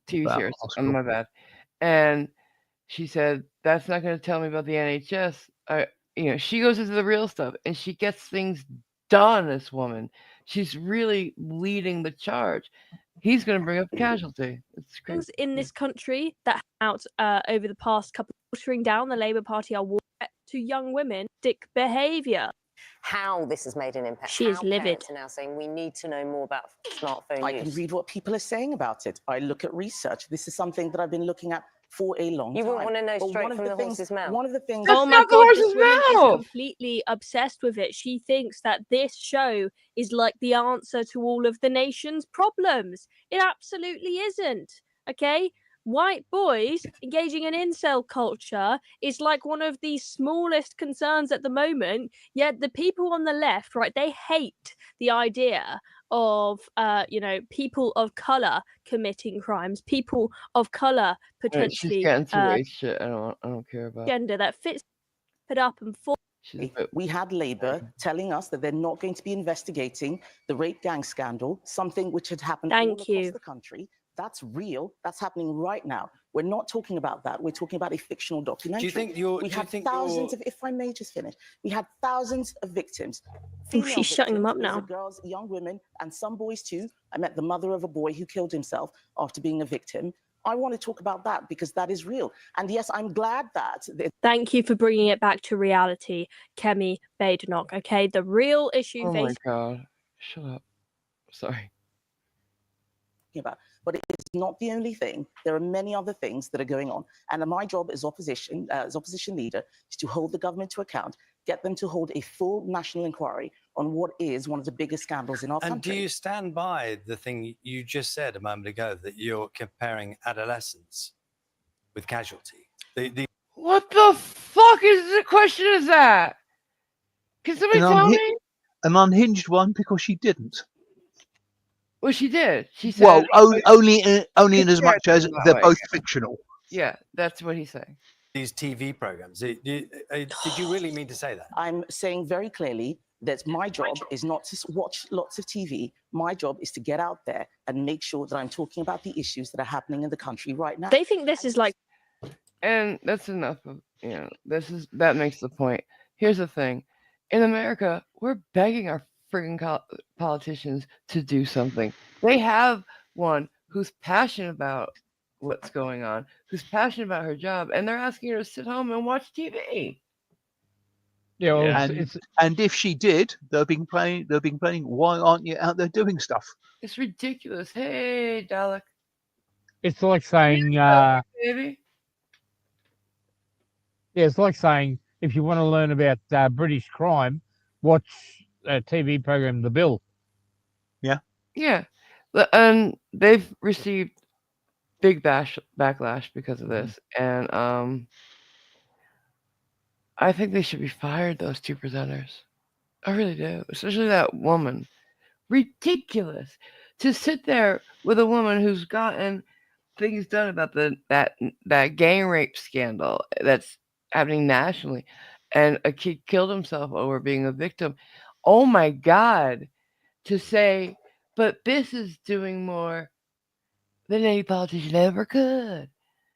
TV about series. hospital. My bad. And she said, "That's not going to tell me about the NHS." She goes into the real stuff, and she gets things done. This woman, she's really leading the charge. He's going to bring up Casualty. It's crazy. Things in this country that out over the past couple of watering down the Labour Party are to young women stick behaviour. How this has made an impact. She is How livid. parents are now saying we need to know more about smartphone I use. can read what people are saying about it. I look at research. This is something that I've been looking at for a long time. You wouldn't want to know But straight one of from the things- horse's mouth. One of the things. Oh my not the god, horse's this woman is mouth! completely obsessed with it. She thinks that this show is like the answer to all of the nation's problems. It absolutely isn't. Okay? White boys engaging in incel culture is like one of the smallest concerns at the moment. Yet the people on the left, right, they hate the idea of people of color committing crimes, people of color She's potentially getting to race shit. I don't care about. gender that fits it up and for. We had Labour telling us that they're not going to be investigating the rape gang scandal, something which had happened all Thank across you. the country. That's real. That's happening right now. We're not talking about that. We're talking about a fictional documentary. We had thousands of, if I may just finish, we had thousands of victims. Oh, she's shutting them up Those are now. girls, young women, and some boys too. I met the mother of a boy who killed himself after being a victim. I want to talk about that because that is real. And yes, I'm glad that. Thank you for bringing it back to reality, Kemi Badenoch. Okay, the real issue Oh my facing. god! Shut up. Sorry. About, but it's not the only thing. There are many other things that are going on, and my job as opposition leader is to hold the government to account, get them to hold a full national inquiry on what is one of the biggest scandals in our And country. do you stand by the thing you just said a moment ago that you're comparing adolescence with Casualty? What the fuck is the question? Is that? Can somebody tell me? An unhinged one because she didn't. Well, she did. She said. Well, only in as much as that they're way. both fictional. Yeah, that's what he's saying. These TV programs. Did you really mean to say that? I'm saying very clearly that my job is not to watch lots of TV. My job is to get out there and make sure that I'm talking about the issues that are happening in the country right now. They think this is like. And that's enough of that makes the point. Here's the thing. In America, we're begging our friggin' politicians to do something. They have one who's passionate about what's going on, who's passionate about her job, and they're asking her to sit home and watch TV. Yeah, well, And, and if she did, they'll be playing. Why aren't you out there doing stuff? It's ridiculous. Hey, Dalek. It's like saying, Baby. yeah, it's like saying if you want to learn about British crime, watch a TV program, The Bill. Yeah. Yeah. And they've received big backlash because of this, and I think they should be fired. Those two presenters, I really do, especially that woman. Ridiculous to sit there with a woman who's gotten things done about that gang rape scandal that's happening nationally, and a kid killed himself over being a victim. Oh my God! To say, but this is doing more than any politician ever could.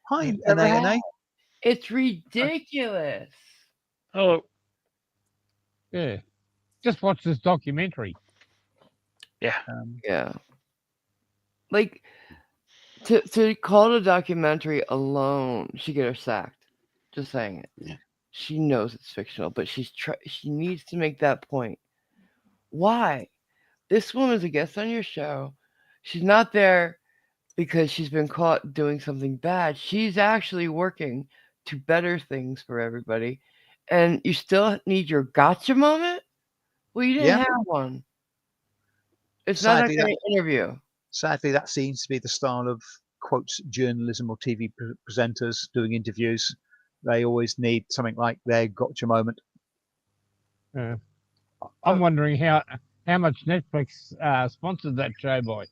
Hi, Ever had. NA. It's ridiculous. Oh, Yeah. Just watch this documentary. yeah. Yeah. Like to call it a documentary alone, she get her sacked. Just saying it. Yeah. She knows it's fictional, but she needs to make that point. Why? This woman's a guest on your show. She's not there because she's been caught doing something bad. She's actually working to better things for everybody. And you still need your gotcha moment? Well, you didn't Yeah. have one. It's not Sadly, like an interview. Sadly, that seems to be the style of quotes journalism or TV presenters doing interviews. They always need something like their gotcha moment. I'm wondering how much Netflix sponsored that show by.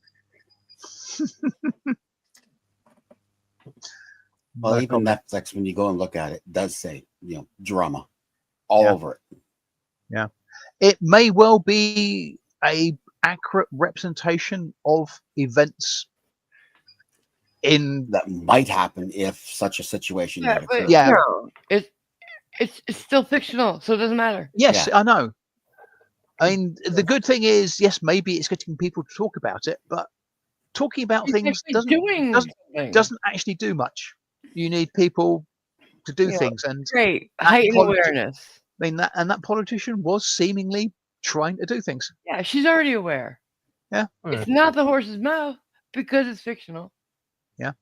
Well, No even comment. Netflix, when you go and look at it, does say, drama all over it. Yeah. It may well be a accurate representation of events in That might happen if such a situation Yeah, might occur. but Yeah. no, it's still fictional, so it doesn't matter. Yes, Yeah. I know. I mean, the good thing is, yes, maybe it's getting people to talk about it, but talking about She's things actually doing something. doesn't actually do much. You need people to do Yeah. things, and Great. that Heightened politi- awareness. I mean, that politician was seemingly trying to do things. Yeah, she's already aware. Yeah. It's not the horse's mouth because it's fictional. Yeah.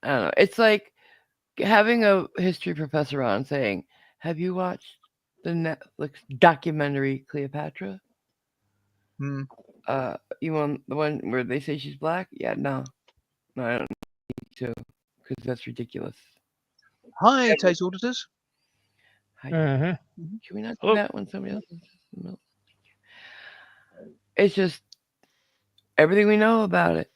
I don't know. It's like having a history professor on saying, "Have you watched the Netflix documentary Cleopatra? Hmm. You want the one where they say she's black? Yeah, no, I don't need to, because that's ridiculous. Hi, Taste Auditors. Uh-huh. Can we not do Hello? that when somebody else is? No. It's just everything we know about it.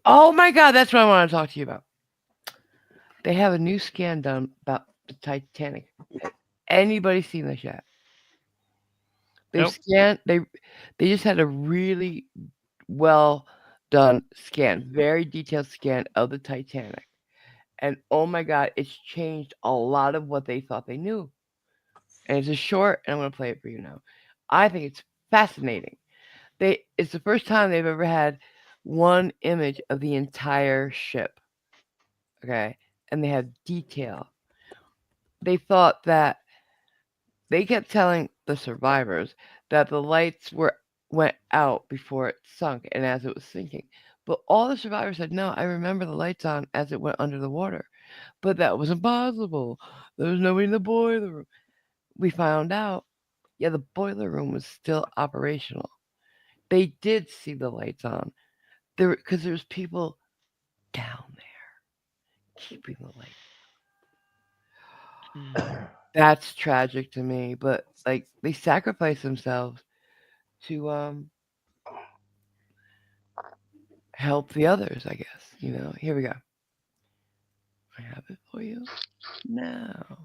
Oh my God, that's what I want to talk to you about. They have a new scan done about the Titanic. Has anybody seen this yet? They Nope. scanned. They just had a really well done scan, very detailed scan of the Titanic, and oh my God, it's changed a lot of what they thought they knew. And it's a short, and I'm going to play it for you now. I think it's fascinating. It's the first time they've ever had one image of the entire ship. Okay, and they have detail. They thought that they kept telling the survivors that the lights went out before it sunk and as it was sinking. But all the survivors said, no, I remember the lights on as it went under the water. But that was impossible. There was nobody in the boiler room. We found out, yeah, the boiler room was still operational. They did see the lights on because there's people down there keeping the lights. That's tragic to me, but like they sacrifice themselves to help the others, I guess. Here we go. I have it for you now.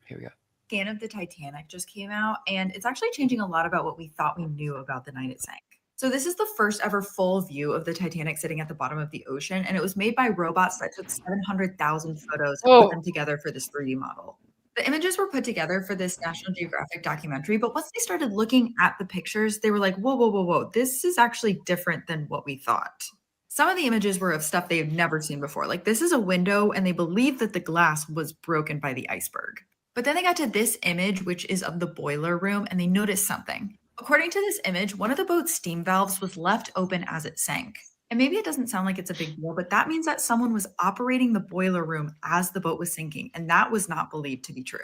Here we go. Scan of the Titanic just came out, and it's actually changing a lot about what we thought we knew about the night it sank. So this is the first ever full view of the Titanic sitting at the bottom of the ocean, and it was made by robots that took 700,000 photos and put them together for this 3D model. The images were put together for this National Geographic documentary, but once they started looking at the pictures, they were like, whoa, whoa, whoa, whoa, this is actually different than what we thought. Some of the images were of stuff they had never seen before. Like this is a window, and they believe that the glass was broken by the iceberg. But then they got to this image, which is of the boiler room, and they noticed something. According to this image, one of the boat's steam valves was left open as it sank. And maybe it doesn't sound like it's a big deal, but that means that someone was operating the boiler room as the boat was sinking, and that was not believed to be true.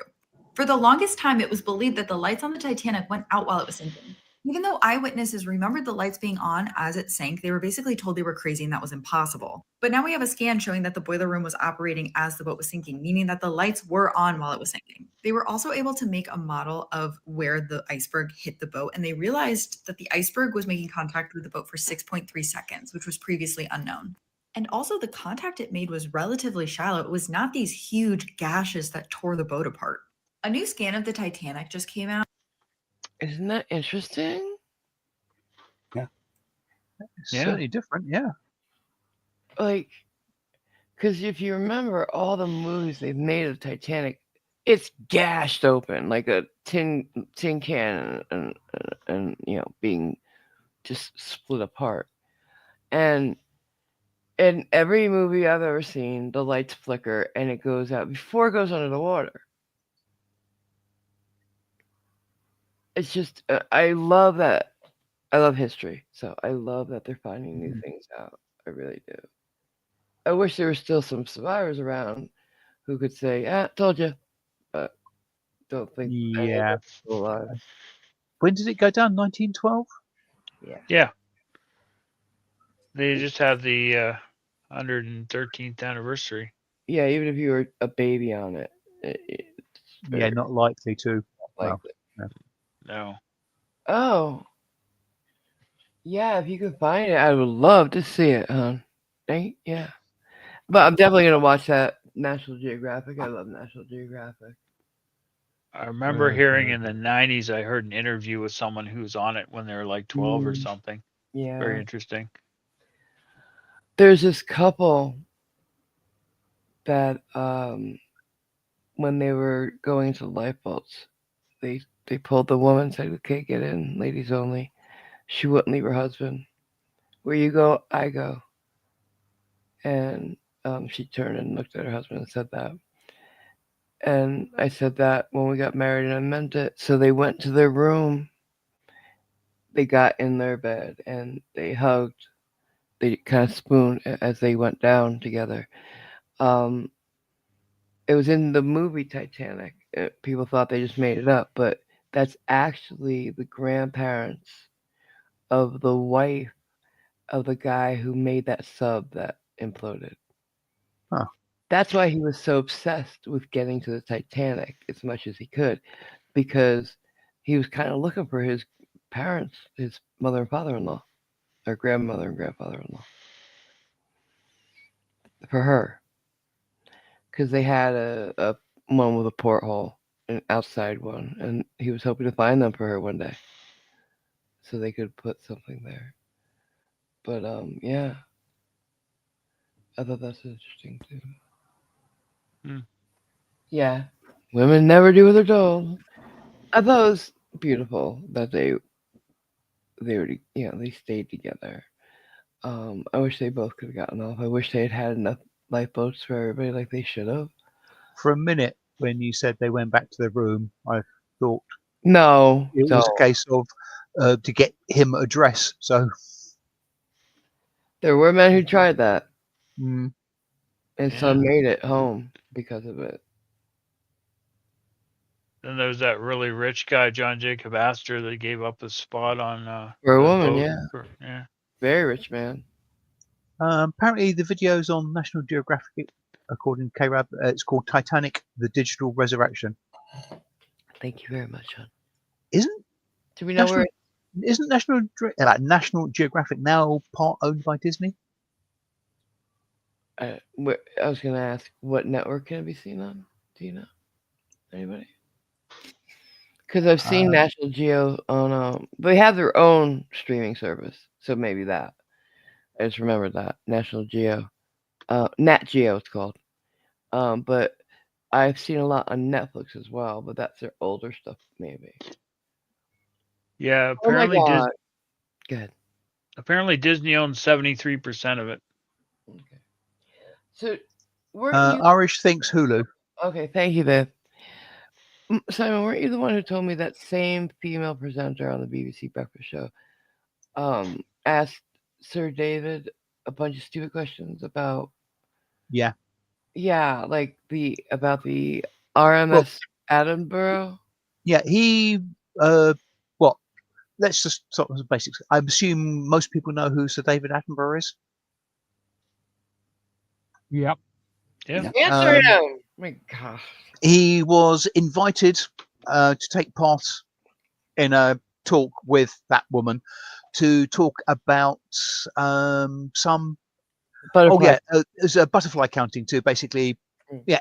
For the longest time, it was believed that the lights on the Titanic went out while it was sinking. Even though eyewitnesses remembered the lights being on as it sank, they were basically told they were crazy and that was impossible. But now we have a scan showing that the boiler room was operating as the boat was sinking, meaning that the lights were on while it was sinking. They were also able to make a model of where the iceberg hit the boat, and they realized that the iceberg was making contact with the boat for 6.3 seconds, which was previously unknown. And also, the contact it made was relatively shallow. It was not these huge gashes that tore the boat apart. A new scan of the Titanic just came out. Isn't that interesting? It's Yeah. certainly different. Yeah. Like, because if you remember all the movies they've made of Titanic, it's gashed open like a tin can and being just split apart. And in every movie I've ever seen, the lights flicker and it goes out before it goes under the water. It's just, I love that. I love history, so I love that they're finding new things out. I really do. I wish there were still some survivors around who could say, told you, but don't think any of Yeah. them are still alive. When did it go down? 1912? Yeah. They just had the 113th anniversary. Yeah, even if you were a baby on it. Yeah, not likely to. Well, likely. no. No. Oh. Yeah, if you could find it, I would love to see it, hon. Yeah. But I'm definitely going to watch that National Geographic. I love National Geographic. I remember hearing in the 90s, I heard an interview with someone who was on it when they were like 12 or something. Yeah. Very interesting. There's this couple that when they were going to lifeboats, they pulled the woman and said, okay, get in, ladies only. She wouldn't leave her husband. Where you go, I go. And she turned and looked at her husband and said that. And I said that when we got married, and I meant it. So they went to their room. They got in their bed and they hugged. They kind of spooned as they went down together. It was in the movie Titanic. People thought they just made it up, but that's actually the grandparents of the wife of the guy who made that sub that imploded. Huh. That's why he was so obsessed with getting to the Titanic as much as he could, because he was kind of looking for his parents, his mother and father-in-law, or grandmother and grandfather-in-law, for her, because they had a one with a porthole, an outside one, and he was hoping to find them for her one day, so they could put something there. But yeah, I thought that's interesting too. Yeah, women never do what they're told. I thought it was beautiful that they already, they stayed together. I wish they both could have gotten off. I wish they had enough lifeboats for everybody like they should have. For a minute, when you said they went back to their room, I thought no, it was a case of to get him a dress. So there were men who tried that, and some made it home because of it. Then there was that really rich guy, John Jacob Astor, that gave up his spot on for a the woman, boat. Yeah. Very rich man. Apparently, the video's on National Geographic, according to KRAB. It's called Titanic: The Digital Resurrection. Thank you very much, hon. Do we know where? Isn't National Geographic now part owned by Disney? I was going to ask, what network can it be seen on? Do you know? Anybody? Because I've seen National Geo on. They have their own streaming service, so maybe that. I just remembered that National Geo, Nat Geo, it's called. But I've seen a lot on Netflix as well, but that's their older stuff, maybe. Yeah, apparently oh my God. Good. Apparently Disney owns 73% of it. Okay. So, Irish thinks Hulu. Okay, thank you, babe. Simon, weren't you the one who told me that same female presenter on the BBC Breakfast Show asked Sir David a bunch of stupid questions about? Yeah, like about the RMS Edinburgh? Yeah, he let's just start with the basics. I assume most people know who Sir David Attenborough is. Yep. Yeah. Answer him. My gosh. He was invited to take part in a talk with that woman to talk about some Butterfly. there's a butterfly counting too. Basically,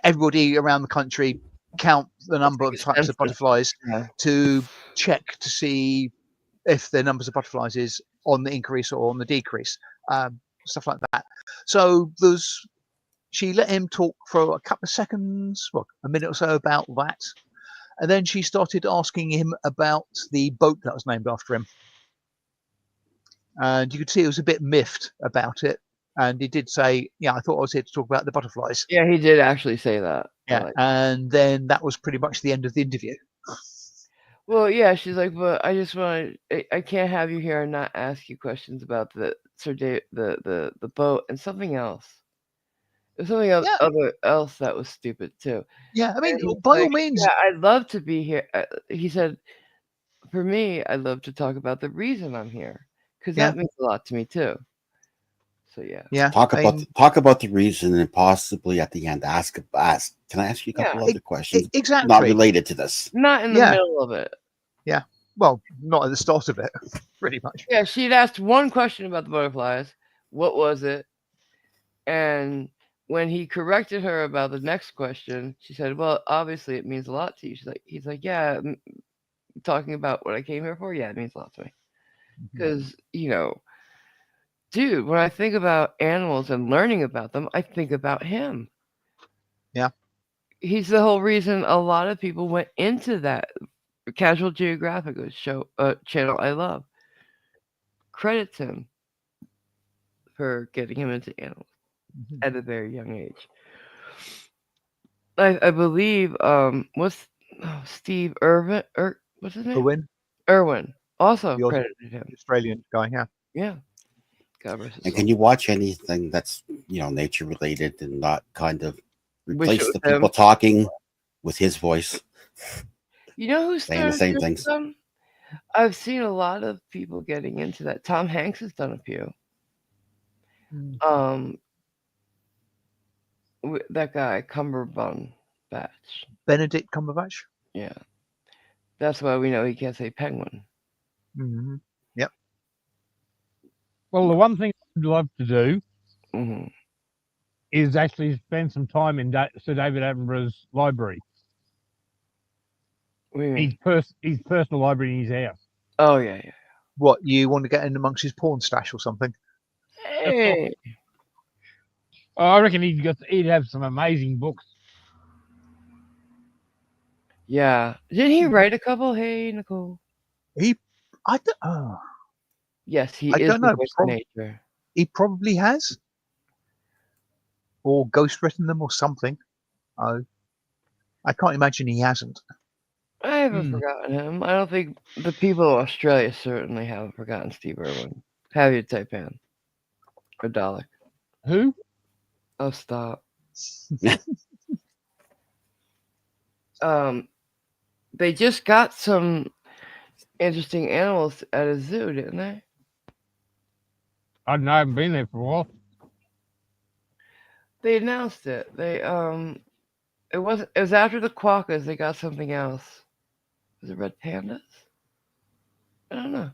everybody around the country count the number of types of census. butterflies Yeah. to check to see if the numbers of butterflies is on the increase or on the decrease, stuff like that. So she let him talk for a couple of seconds, well, a minute or so about that. And then she started asking him about the boat that was named after him. And you could see he was a bit miffed about it. And he did say, yeah, I thought I was here to talk about the butterflies. Yeah, he did actually say that. Yeah. Like, And then that was pretty much the end of the interview. well, yeah, she's like, but I just want I can't have you here and not ask you questions about the the boat and something else. There's something else, else that was stupid too. Yeah, I mean, And he's by all like, means. yeah, I'd love to be here. He said, for me, I'd love to talk about the reason I'm here because Yeah. that means a lot to me too. So yeah. Yeah. Talk about the reason and possibly at the end ask. Can I ask you a couple other questions? Exactly. Not related to this. Not in the middle of it. Yeah. Well, not at the start of it, pretty much. Yeah, she'd asked one question about the butterflies. What was it? And when he corrected her about the next question, she said, well, obviously it means a lot to you. He's like, yeah, talking about what I came here for. Yeah, it means a lot to me. Because, dude, when I think about animals and learning about them, I think about him. Yeah. He's the whole reason a lot of people went into that Casual Geographic channel I love. Credits him for getting him into animals at a very young age. I believe Steve Irwin what's his name? Irwin also credited him. Australian guy, yeah. Yeah. God rest his And soul. can you watch anything that's nature related and not kind of Wish replace it the was people him. talking with his voice? You know who's Saying the same things. I've seen a lot of people getting into that. Tom Hanks has done a few. That guy Cumberbatch. Benedict Cumberbatch. Yeah, that's why we know he can't say penguin. Mm-hmm. Yep. Well, the one thing I'd love to do Mm-hmm. is actually spend some time in Sir David Attenborough's library. What do you mean? His personal library in his house. Oh yeah. What, you want to get in amongst his porn stash or something? Hey. I reckon he'd have some amazing books. Yeah. Didn't he write a couple? Hey, Nicole. Yes, he I is don't the know. voice of nature. He probably has, or ghostwritten them or something. I can't imagine he hasn't. I haven't forgotten him. I don't think the people of Australia certainly haven't forgotten Steve Irwin. Have you, Taipan? Or Dalek? Who? Oh, stop. They just got some interesting animals at a zoo, didn't they? I don't know, I haven't been there for a while. They announced it. It was after the quokkas. They got something else. Was it red pandas? I don't know.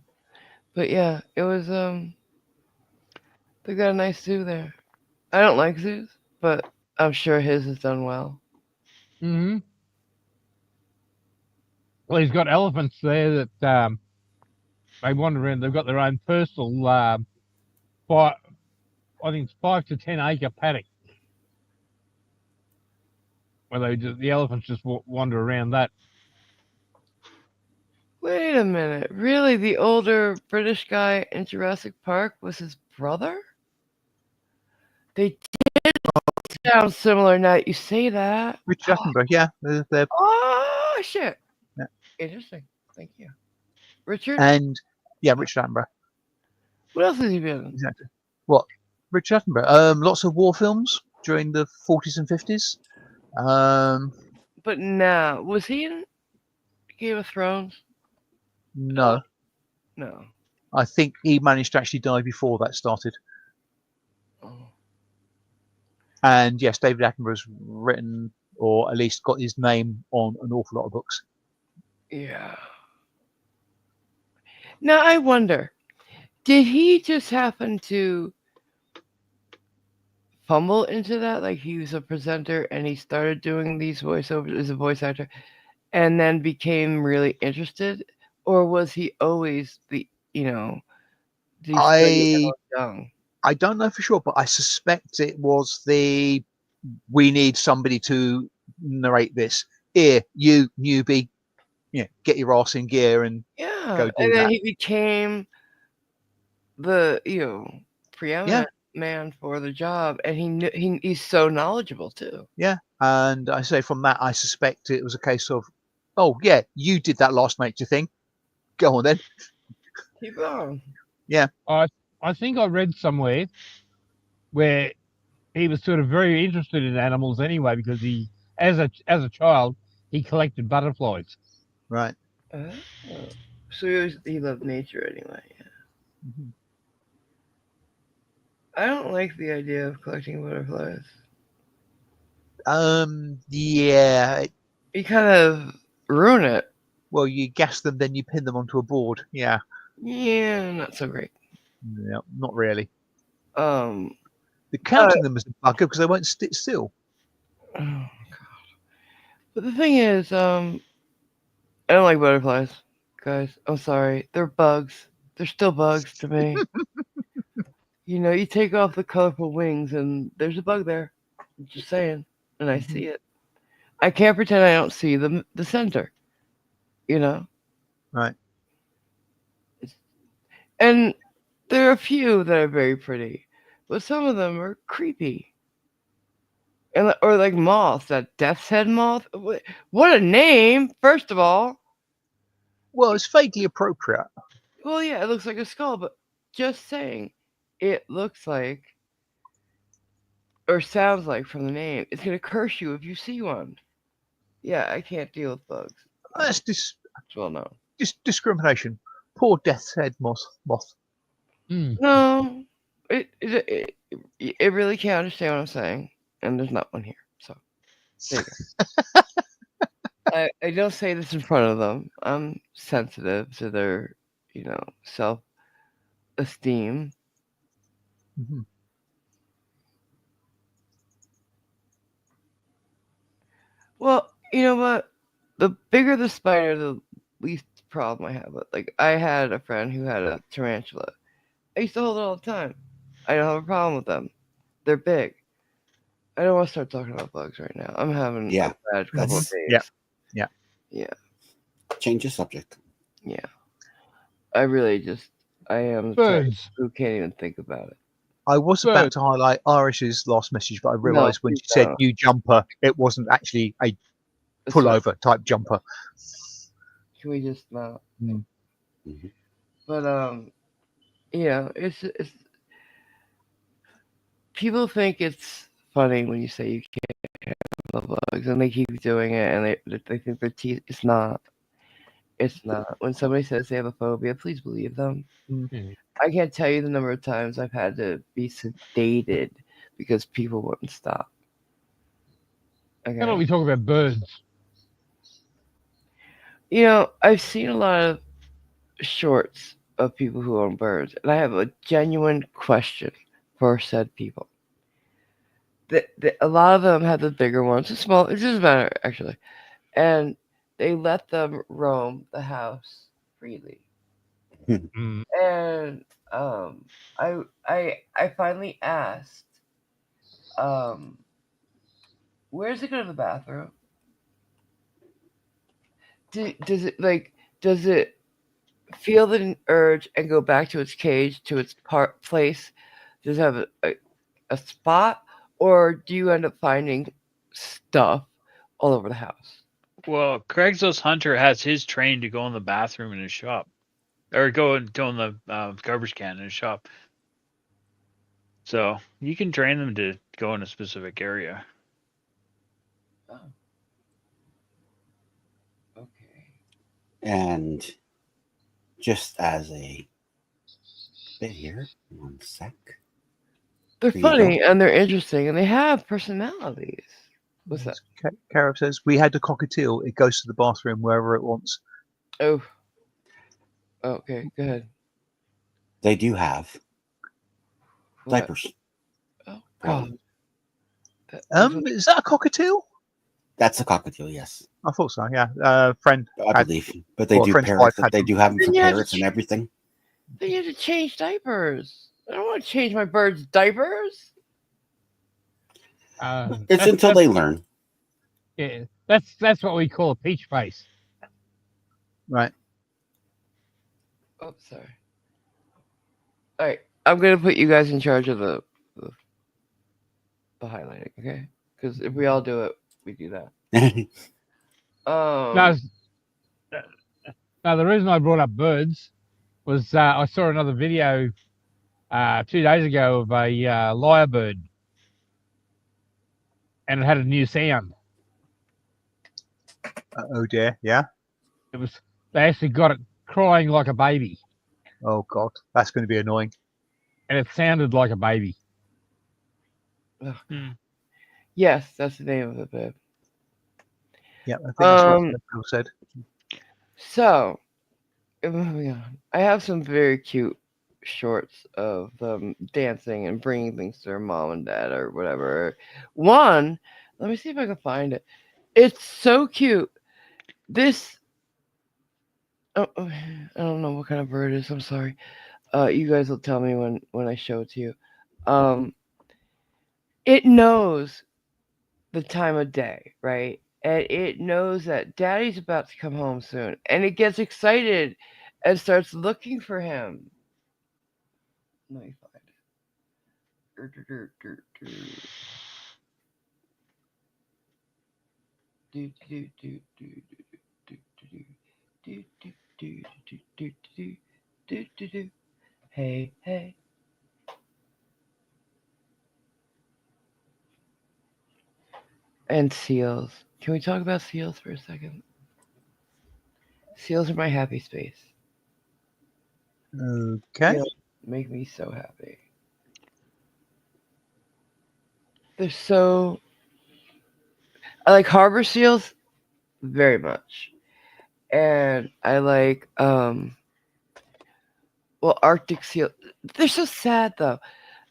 But yeah, it was they got a nice zoo there. I don't like zoos, but I'm sure his has done well. Mm-hmm. Well, he's got elephants there that they wander around. They've got their own personal, I think it's 5 to 10 acre paddock, where the elephants just wander around that. Wait a minute. Really? The older British guy in Jurassic Park was his brother? They did sound similar now that you say that. Richard Attenborough, yeah. They're, Oh, shit. Yeah. Interesting. Thank you. Richard? and yeah, Richard Attenborough. What else has he been in? Exactly. What? Richard Attenborough. Lots of war films during the 40s and 50s. But now, was he in Game of Thrones? No. No. I think he managed to actually die before that started. Oh. And yes, David Attenborough's written, or at least got his name on an awful lot of books. Yeah. Now I wonder, did he just happen to fumble into that? Like he was a presenter and he started doing these voiceovers as a voice actor and then became really interested? Or was he always the, you know, the study young? I don't know for sure, but I suspect it was we need somebody to narrate this. Here, you newbie, get your ass in gear and Yeah. go do And then that. he became the, preeminent man for the job, and he's so knowledgeable too. Yeah, and I say from that, I suspect it was a case of, oh yeah, you did that last nature thing. Go on then. Keep on. Yeah. I think I read somewhere where he was sort of very interested in animals anyway, because he, as a child, he collected butterflies. Right. Oh. So he loved nature anyway. Yeah. Mm-hmm. I don't like the idea of collecting butterflies. Yeah. You kind of ruin it. Well, you gas them, then you pin them onto a board. Yeah. Yeah, not so great. Yeah, not really. The counting them as a bugger because they won't sit still. Oh god. But the thing is, I don't like butterflies, guys. I'm sorry. They're bugs. They're still bugs to me. You take off the colorful wings and there's a bug there. I'm just saying. And I see it. I can't pretend I don't see the center. Right. And there are a few that are very pretty, but some of them are creepy. Or like moths, that death's head moth. What a name, first of all. Well, it's vaguely appropriate. Well, yeah, it looks like a skull, but just saying, it looks like, or sounds like from the name, it's going to curse you if you see one. Yeah, I can't deal with bugs. That's well known. Discrimination. Poor death's head moth. No, it really can't understand what I'm saying, and there's not one here. So there you go. I don't say this in front of them. I'm sensitive to their, self-esteem. Mm-hmm. Well, you know what? The bigger the spider, the least problem I have. Like, I had a friend who had a tarantula. I used to hold it all the time. I don't have a problem with them. They're big. I don't want to start talking about bugs right now. I'm having a bad couple of days. Yeah. Change the subject. Yeah. I am the type Birds. who can't even think about it. I was about to highlight Irish's last message, but I realised when please she said don't. new jumper, it wasn't actually a That's right. pullover type jumper. Can we just not? Mm-hmm. But it's people think it's funny when you say you can't handle bugs, and they keep doing it, and they think their teeth. It's not. It's not. When somebody says they have a phobia, please believe them. I can't tell you the number of times I've had to be sedated because people wouldn't stop. Okay. How about we talk about birds? I've seen a lot of shorts of people who own birds, and I have a genuine question for said people. A lot of them have the bigger ones, the small. It doesn't matter actually, and they let them roam the house freely. And I finally asked, where's it go to the bathroom? Does it feel the urge and go back to its cage, to its place? Does it have a spot, or do you end up finding stuff all over the house? Well, Craigslist Hunter has his trained to go in the bathroom in his shop, or go in the garbage can in his shop. So you can train them to go in a specific area. Oh. Okay. And just as a bit here. 1 sec. They're There you go. funny and they're interesting and they have personalities. What's that? Carib says, we had the cockatiel. It goes to the bathroom wherever it wants. Oh. Okay, go ahead. They do have What? diapers. Oh, Probably. God. Is that a cockatiel? That's a cockatiel, yes. I thought so. Yeah. Friend. I had- believe. But they or a do friend's parrots. wife had They them. do have them for Then you have to parrots and everything. Then you have to change diapers. I don't want to change my bird's diapers. It's until they learn. Yeah, that's what we call a peach face. Right. Oh, sorry. All right, I'm gonna put you guys in charge of the highlighting, okay? Because if we all do it, we do that. Now, the reason I brought up birds was I saw another video 2 days ago of a lyrebird, and it had a new sound. Oh dear. Yeah. They actually got it crying like a baby, Oh God, that's going to be annoying. and it sounded like a baby. Yes, that's the name of the bib. Yeah, I think that's what Um, Phil said. So, moving on. I have some very cute shorts of them dancing and bringing things to their mom and dad or whatever. One, let me see if I can find it. It's so cute. This, I don't know what kind of bird it is. I'm sorry. You guys will tell me when I show it to you. It knows the time of day, right? And it knows that daddy's about to come home soon. And it gets excited and starts looking for him. Let me find it. Hey, hey. And seals. Can we talk about seals for a second? Seals are my happy space. Okay. Seals make me so happy. They're so. I like harbor seals very much. And I like Arctic seal. They're so sad though.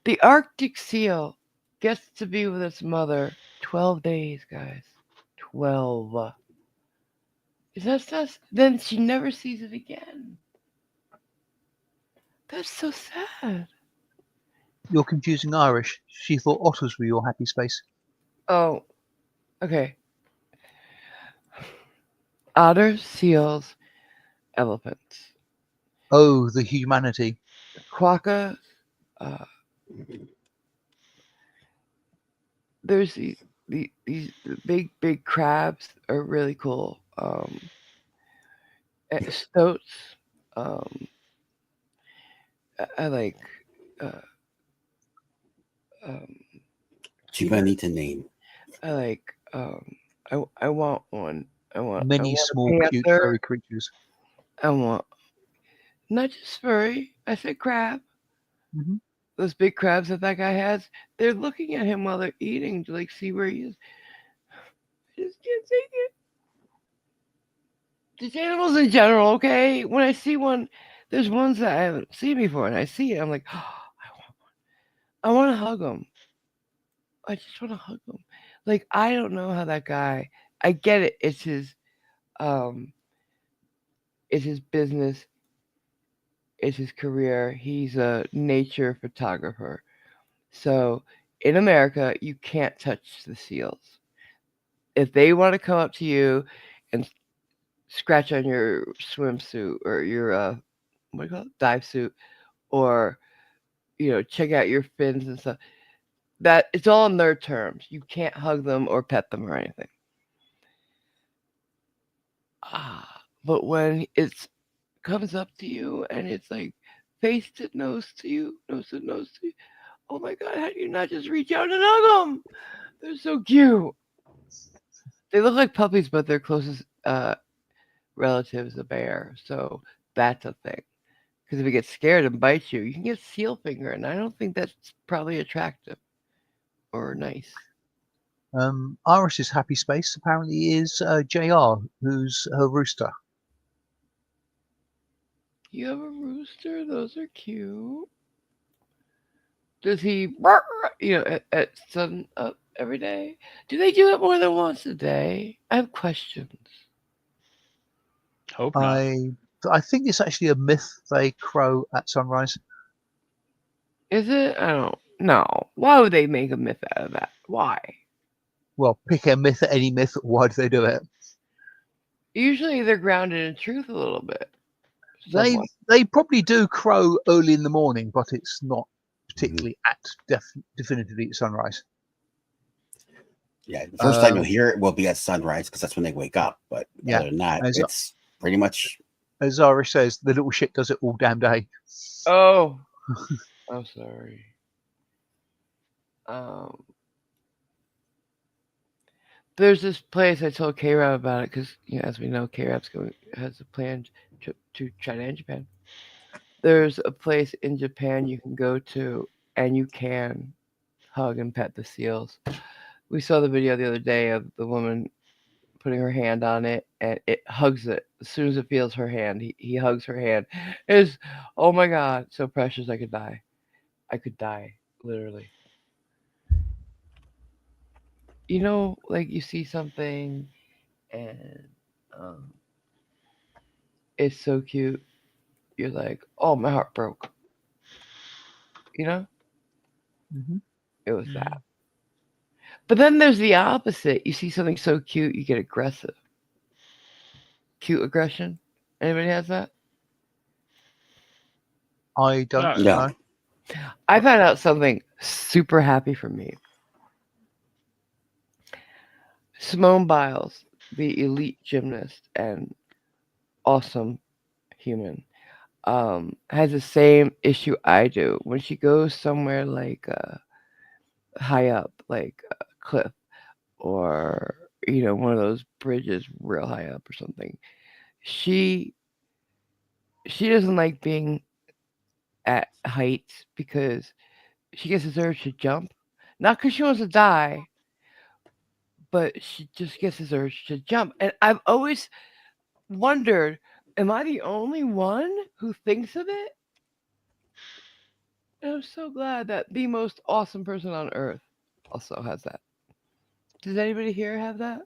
The Arctic seal gets to be with its mother 12 days, guys. 12. Is that sus? Then she never sees it again. That's so sad. You're confusing Irish. She thought otters were your happy space. Oh, okay. Otters, seals, elephants. Oh, the humanity. Quokka. There's these big crabs are really cool. Stoats. I like. You're gonna need to name. I like. I want one. I want Many a small, cute, panther. furry creatures. I want not just furry. I said crab. Mhm. Those big crabs that guy has. They're looking at him while they're eating to see where he is. I just can't take it. Just animals in general, okay? When I see one, there's ones that I haven't seen before, and I see it, I'm like, oh, I want one. I want to hug them. I just want to hug them. Like, I don't know how that guy. I get it. It's his business. It's his career. He's a nature photographer. So in America, you can't touch the seals. If they want to come up to you and scratch on your swimsuit or your what do you call it, dive suit, or check out your fins and stuff, that it's all on their terms. You can't hug them or pet them or anything. But when it comes up to you and it's like face to nose to you, oh my God, how do you not just reach out and hug them? They're so cute. They look like puppies, but their closest relative is a bear. So that's a thing. Because if it gets scared and bites you, you can get seal finger, and I don't think that's probably attractive or nice. Iris's happy space apparently is JR, who's her rooster. You have a rooster? Those are cute. Does he, at sun up every day? Do they do it more than once a day? I have questions. Hope not. I think it's actually a myth they crow at sunrise. Is it? I don't know. Why would they make a myth out of that? Why? Well, pick a myth, any myth. Why do they do it? Usually they're grounded in truth a little bit. somewhat. They probably do crow early in the morning, but it's not particularly at definitively at sunrise. Yeah, the first time you'll hear it will be at sunrise because that's when they wake up. But Yeah, other than that, as- it's pretty much. As Irish says, the little shit does it all damn day. Oh, I'm sorry. There's this place I told K-Rab about it because, as we know, K-Rab's has a planned trip to China and Japan. There's a place in Japan you can go to, and you can hug and pet the seals. We saw the video the other day of the woman putting her hand on it, and it hugs it as soon as it feels her hand. He hugs her hand. It's, oh my God, so precious. I could die. I could die, literally. Like you see something and it's so cute. You're like, oh, my heart broke. Mm-hmm. It was that. But then there's the opposite. You see something so cute, you get aggressive. Cute aggression. Anybody has that? I don't No. know. I found out something super happy for me. Simone Biles, the elite gymnast and awesome human, has the same issue I do. When she goes somewhere like high up, like a cliff or, one of those bridges real high up or something, she doesn't like being at heights because she gets this urge to jump. Not because she wants to die, but she just gets this urge to jump. And I've always wondered, am I the only one who thinks of it? And I'm so glad that the most awesome person on earth also has that. Does anybody here have that?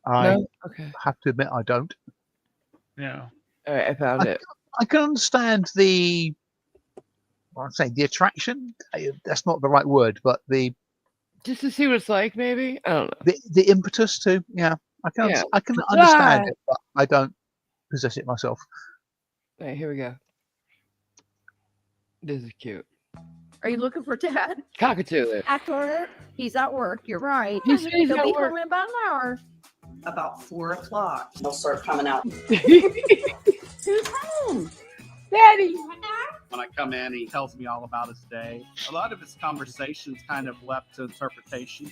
I No? Okay. have to admit I don't. Yeah. All right, I found it. I can understand the attraction. That's not the right word, but Just to see what it's like, maybe? I don't know. the impetus to, yeah. I can Yeah. understand it, but I don't possess it myself. All right, here we go. This is cute. Are you looking for Dad? Cockatoo. Actor, he's at work. You're right. He's He'll at be work. home in about an hour. About 4 o'clock, they'll start coming out. Who's home? Daddy. When I come in, he tells me all about his day. A lot of his conversations kind of left to interpretation.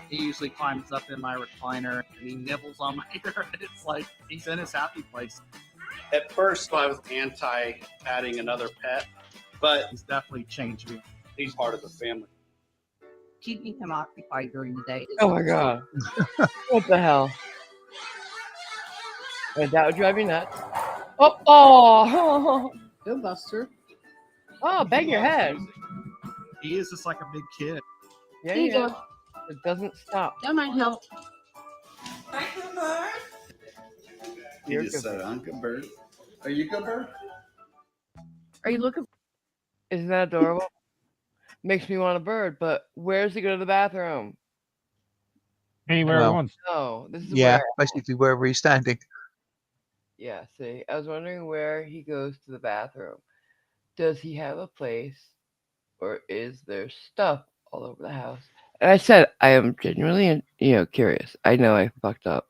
He usually climbs up in my recliner and he nibbles on my ear. It's like he's in his happy place. At first, I was anti adding another pet, but he's definitely changed me. He's part of the family. Keeping him occupied during the day. is Oh my God. What the hell? And that would drive me nuts. Oh. Go, Buster. Oh, bang your head. He is just like a big kid. Yeah, Here you yeah. go. It doesn't stop. That might help. He You're just good. said, I'm good bird. Are you good bird? Are you looking? Isn't that adorable? Makes me want a bird, but where's he go to the bathroom? Anywhere Well, he wants. No, this is Yeah, where. basically wherever he's standing. Yeah, see, I was wondering where he goes to the bathroom. Does he have a place, or is there stuff all over the house? And I said, I am genuinely, curious. I know I fucked up.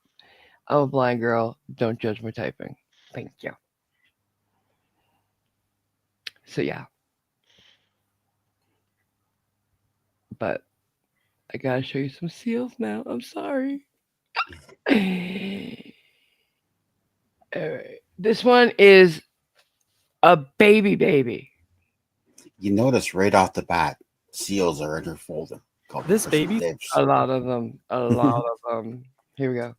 I'm a blind girl. Don't judge my typing. Thank you. So yeah, but I gotta show you some seals now. I'm sorry. Alright. This one is a baby. You notice right off the bat, seals are in her folder. called This Christmas baby- Dibs. A lot of them. Here we go.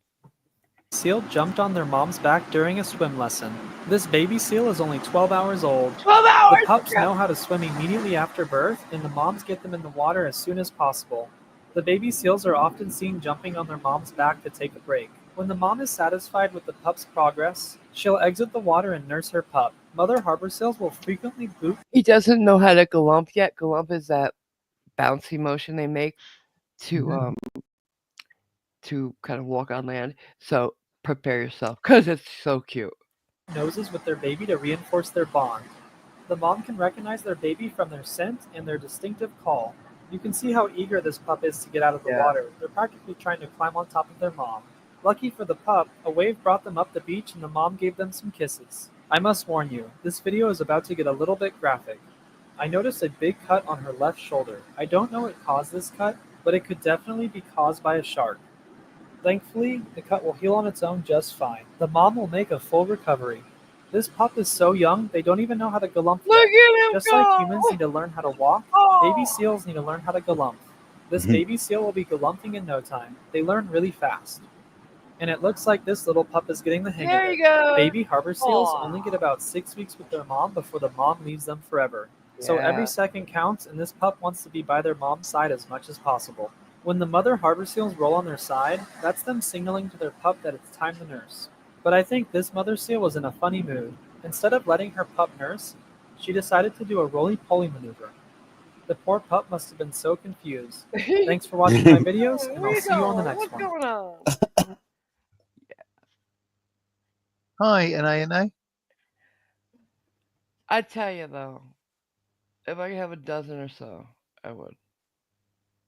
Seal jumped on their mom's back during a swim lesson. This baby seal is only 12 hours old. 12 hours! The pups know how to swim immediately after birth, and the moms get them in the water as soon as possible. The baby seals are often seen jumping on their mom's back to take a break. When the mom is satisfied with the pup's progress, she'll exit the water and nurse her pup. Mother harbor seals will frequently boot. He doesn't know how to galump yet. Galump is that bouncy motion they make to kind of walk on land. So prepare yourself because it's so cute. Noses with their baby to reinforce their bond. The mom can recognize their baby from their scent and their distinctive call. You can see how eager this pup is to get out of the water. They're practically trying to climb on top of their mom. Lucky for the pup, a wave brought them up the beach and the mom gave them some kisses. I must warn you, this video is about to get a little bit graphic. I noticed a big cut on her left shoulder. I don't know what caused this cut, but it could definitely be caused by a shark. Thankfully, the cut will heal on its own just fine. The mom will make a full recovery. This pup is so young, they don't even know how to galump yet. Look at him Just go! like humans need to learn how to walk, baby seals need to learn how to galump. This baby seal will be galumping in no time. They learn really fast. And it looks like this little pup is getting the hang There of it. you go. Baby harbor seals Aw. only get about 6 weeks with their mom before the mom leaves them forever. So Yeah. every second counts, and this pup wants to be by their mom's side as much as possible. When the mother harbor seals roll on their side, that's them signaling to their pup that it's time to nurse. But I think this mother seal was in a funny mood. Instead of letting her pup nurse, she decided to do a roly-poly maneuver. The poor pup must have been so confused. Thanks for watching my videos, and I'll see you on the next one. What's going on? Hi, NA. I tell you though, if I could have a dozen or so, I would.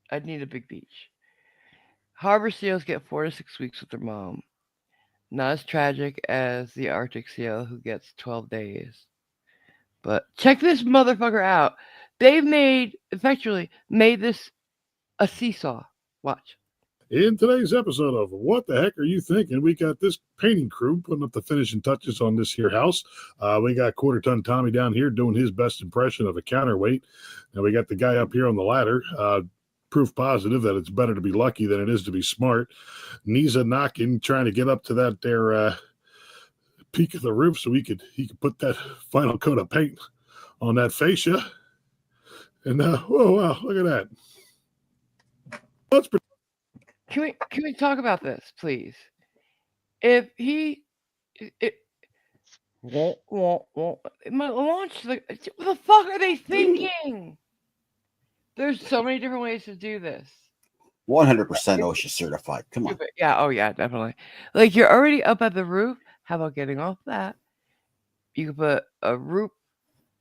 I'd need a big beach. Harbor seals get 4 to 6 weeks with their mom. Not as tragic as the Arctic seal who gets 12 days. But check this motherfucker out. They've effectually made this a seesaw. Watch. In today's episode of What the Heck Are You Thinking? We got this painting crew putting up the finishing touches on this here house. We got Quarter Ton Tommy down here doing his best impression of a counterweight. And we got the guy up here on the ladder, proof positive that it's better to be lucky than it is to be smart. Niza knocking, trying to get up to that there peak of the roof so he could put that final coat of paint on that fascia. And oh wow, look at that. Let's Can we talk about this, please? If he won't launch what the fuck are they thinking? There's so many different ways to do this. 100% OSHA certified. Come on. Yeah, oh yeah, definitely. Like you're already up at the roof. How about getting off that? You could put a roof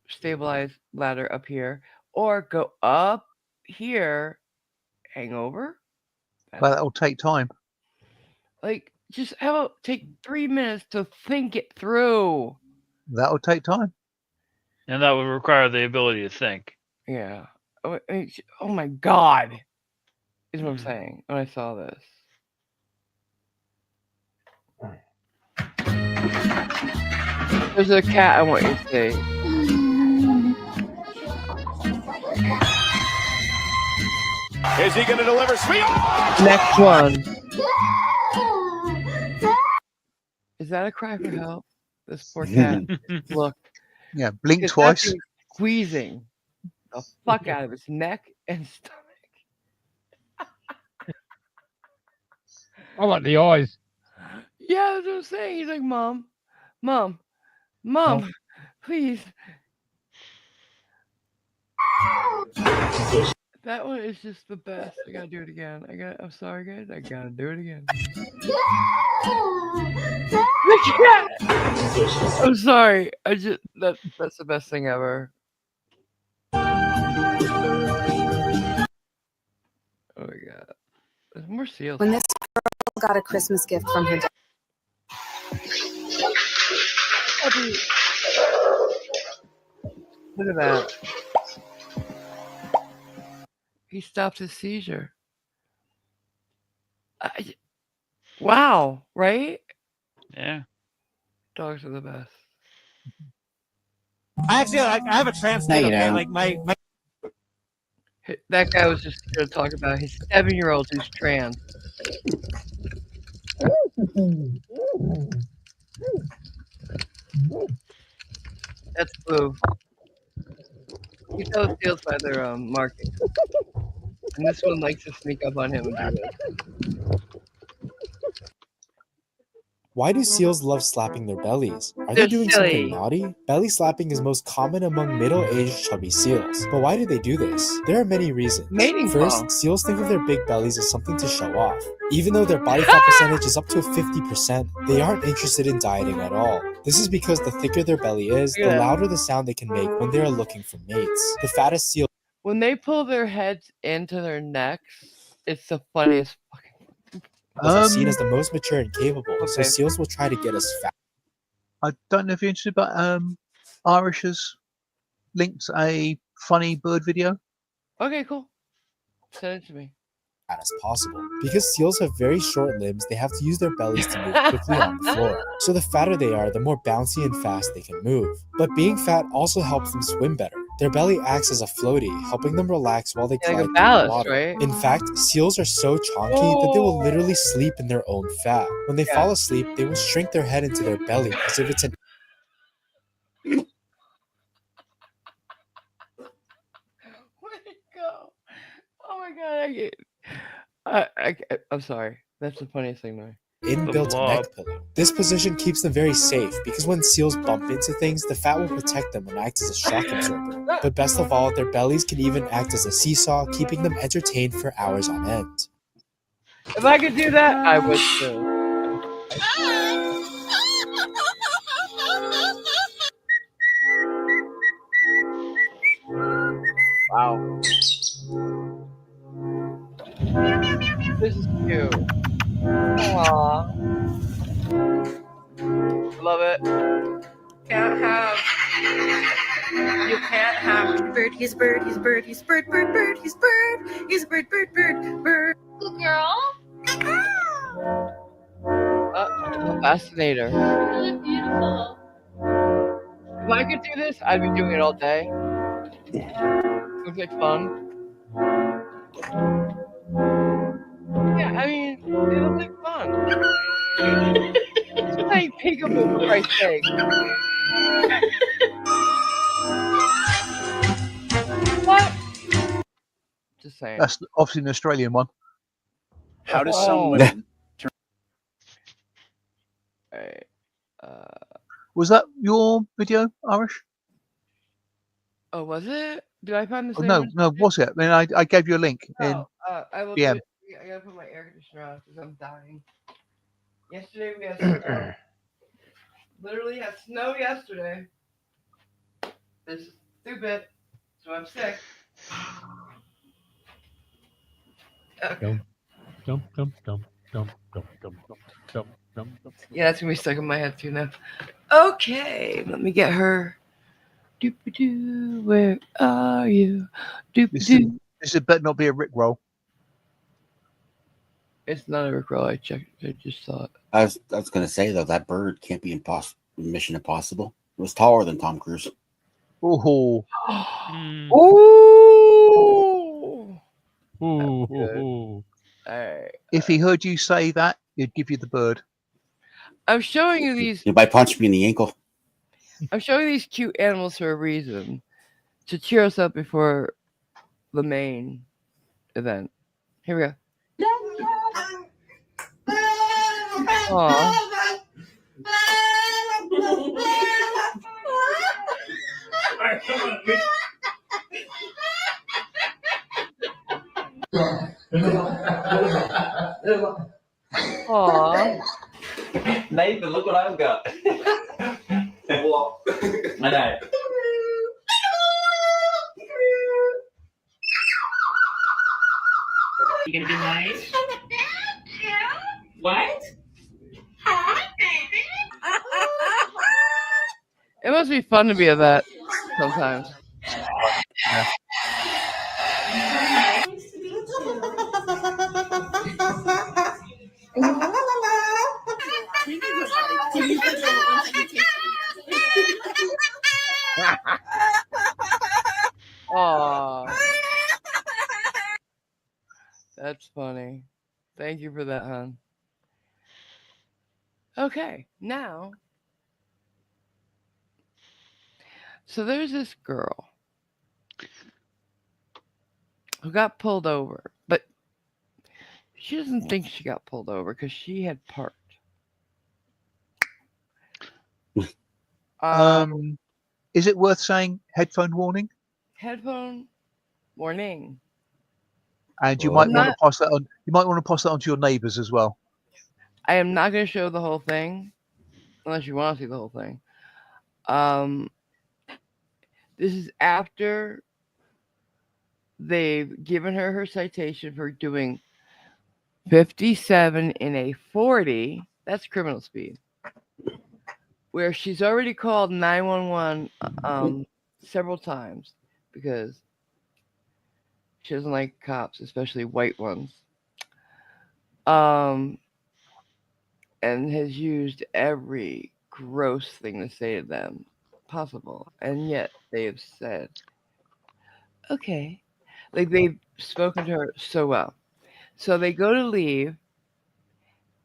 stabilized ladder up here, or go up here, hang over. Well, that'll take time. Like, just how about take 3 minutes to think it through? That'll take time. And that would require the ability to think. Yeah. Oh my God, is what I'm saying when I saw this. There's a cat I want you to see. Is he going to deliver? Sweet! Next one. Is that a cry for help? This poor cat. Look. Yeah, blink It's twice. actually squeezing the fuck out of his neck and stomach. I like the eyes. Yeah, that's what I'm saying. He's like, Mom, please. That one is just the best. I gotta do it again. I'm sorry, guys. I gotta do it again. The cat. I'm sorry. That's the best thing ever. Oh my God. There's more seals. When this girl got a Christmas gift from her dad. Look at that. He stopped his seizure. Wow, right? Yeah. Dogs are the best. I have a trans No, kid. you Okay, don't. like my That guy was just going to talk about his 7-year-old who's trans. That's Blue. You tell the seals by their marking. And this one likes to sneak up on him and do this. Why do seals love slapping their bellies? Are They're they doing silly. something naughty? Belly slapping is most common among middle-aged chubby seals. But why do they do this? There are many reasons. Mating First, call. seals think of their big bellies as something to show off. Even though their body fat percentage is up to 50%, they aren't interested in dieting at all. This is because the thicker their belly is, the Yeah. louder the sound they can make when they are looking for mates. The fattest seal When they pull their heads into their necks, it's the funniest fucking. are seen as the most mature and capable, so Okay. seals will try to get us fat. I don't know if you're interested, but Irish has linked a funny bird video. Okay, cool. Send it to me. As possible. Because seals have very short limbs, they have to use their bellies to move quickly on the floor. So the fatter they are, the more bouncy and fast they can move. But being fat also helps them swim better. Their belly acts as a floaty, helping them relax while they Yeah, like glide a through ballast, the water. right? In fact, seals are so chonky that they will literally sleep in their own fat. When they fall asleep, they will shrink their head into their belly as if it's an Where'd it go? Oh my god, I'm sorry. That's the funniest thing, though. inbuilt neck pillow. This position keeps them very safe because when seals bump into things, the fat will protect them and act as a shock absorber. But best of all, their bellies can even act as a seesaw, keeping them entertained for hours on end. If I could do that, I would too. Wow. This is cute. Aww. Love it. Can't have. You can't have bird. He's a bird. He's a bird. He's a bird. Bird. Bird. He's a bird. He's a bird. Bird. Bird. Bird. Good girl. Fascinator. You look beautiful. If I could do this, I'd be doing it all day. Looks like fun. Yeah, I mean, it looks like fun. It's like peekaboo, for Christ's sake. What? Just saying. That's obviously an Australian one. How does Oh. some women turn? Alright. Was that your video, Irish? Oh, was it? Did I find the Oh, same no, one? no, was it? I mean, I gave you a link in I will DM. do it. I gotta put my air conditioner on because I'm dying. Yesterday we had snow. Literally had snow yesterday. This is stupid. So I'm sick. Okay. Yeah, that's gonna be stuck in my head too now. Okay, let me get her. Doop-a-doo, where are you? Doop-a-doo. This better not be a Rick roll. It's not a Rickroll. I checked. I just saw it. I was gonna say though, that bird can't be Mission Impossible. It was taller than Tom Cruise. Oh. Ooh. Ooh. Alright. If he heard you say that, he'd give you the bird. I'm showing you these. You might punch me in the ankle. I'm showing these cute animals for a reason, to cheer us up before the main event. Here we go. Aww. Aww. Nathan, look what I've got. What? I know. You gonna be nice? What? It must be fun to be a vet sometimes. Yeah. That's funny. Thank you for that, hon. Okay, now. So there's this girl who got pulled over, but she doesn't think she got pulled over because she had parked. Is it worth saying headphone warning? Headphone warning. And you Well, might want to not- pass that on. You might want to pass that on to your neighbours as well. I am not going to show the whole thing, unless you want to see the whole thing. This is after they've given her citation for doing 57 in a 40. That's criminal speed. Where she's already called 911 several times because she doesn't like cops, especially white ones. And has used every gross thing to say to them possible. And yet they have said, okay. Like they've spoken to her so well. So they go to leave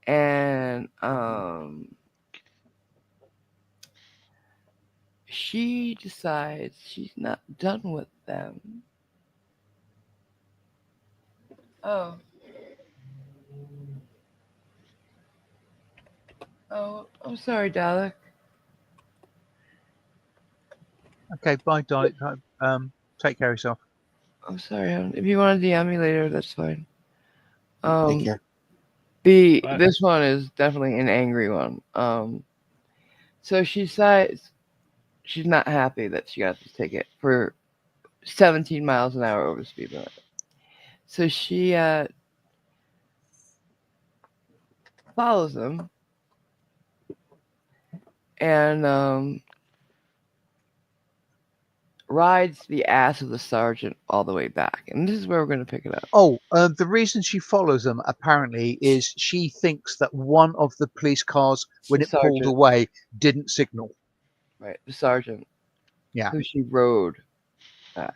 and she decides she's not done with them. Oh. Oh, I'm sorry, Dalek. Okay, bye, Dalek. Take care of yourself. I'm sorry, hon. If you want to DM me later, that's fine. Take care. This one is definitely an angry one. So she decides she's not happy that she got this ticket for 17 miles an hour over the speed limit. So she follows them and rides the ass of the sergeant all the way back. And this is where we're going to pick it up. Oh, the reason she follows them apparently is she thinks that one of the police cars, when The it pulled sergeant. away, didn't signal. Right, the sergeant. Yeah. Who she rode back.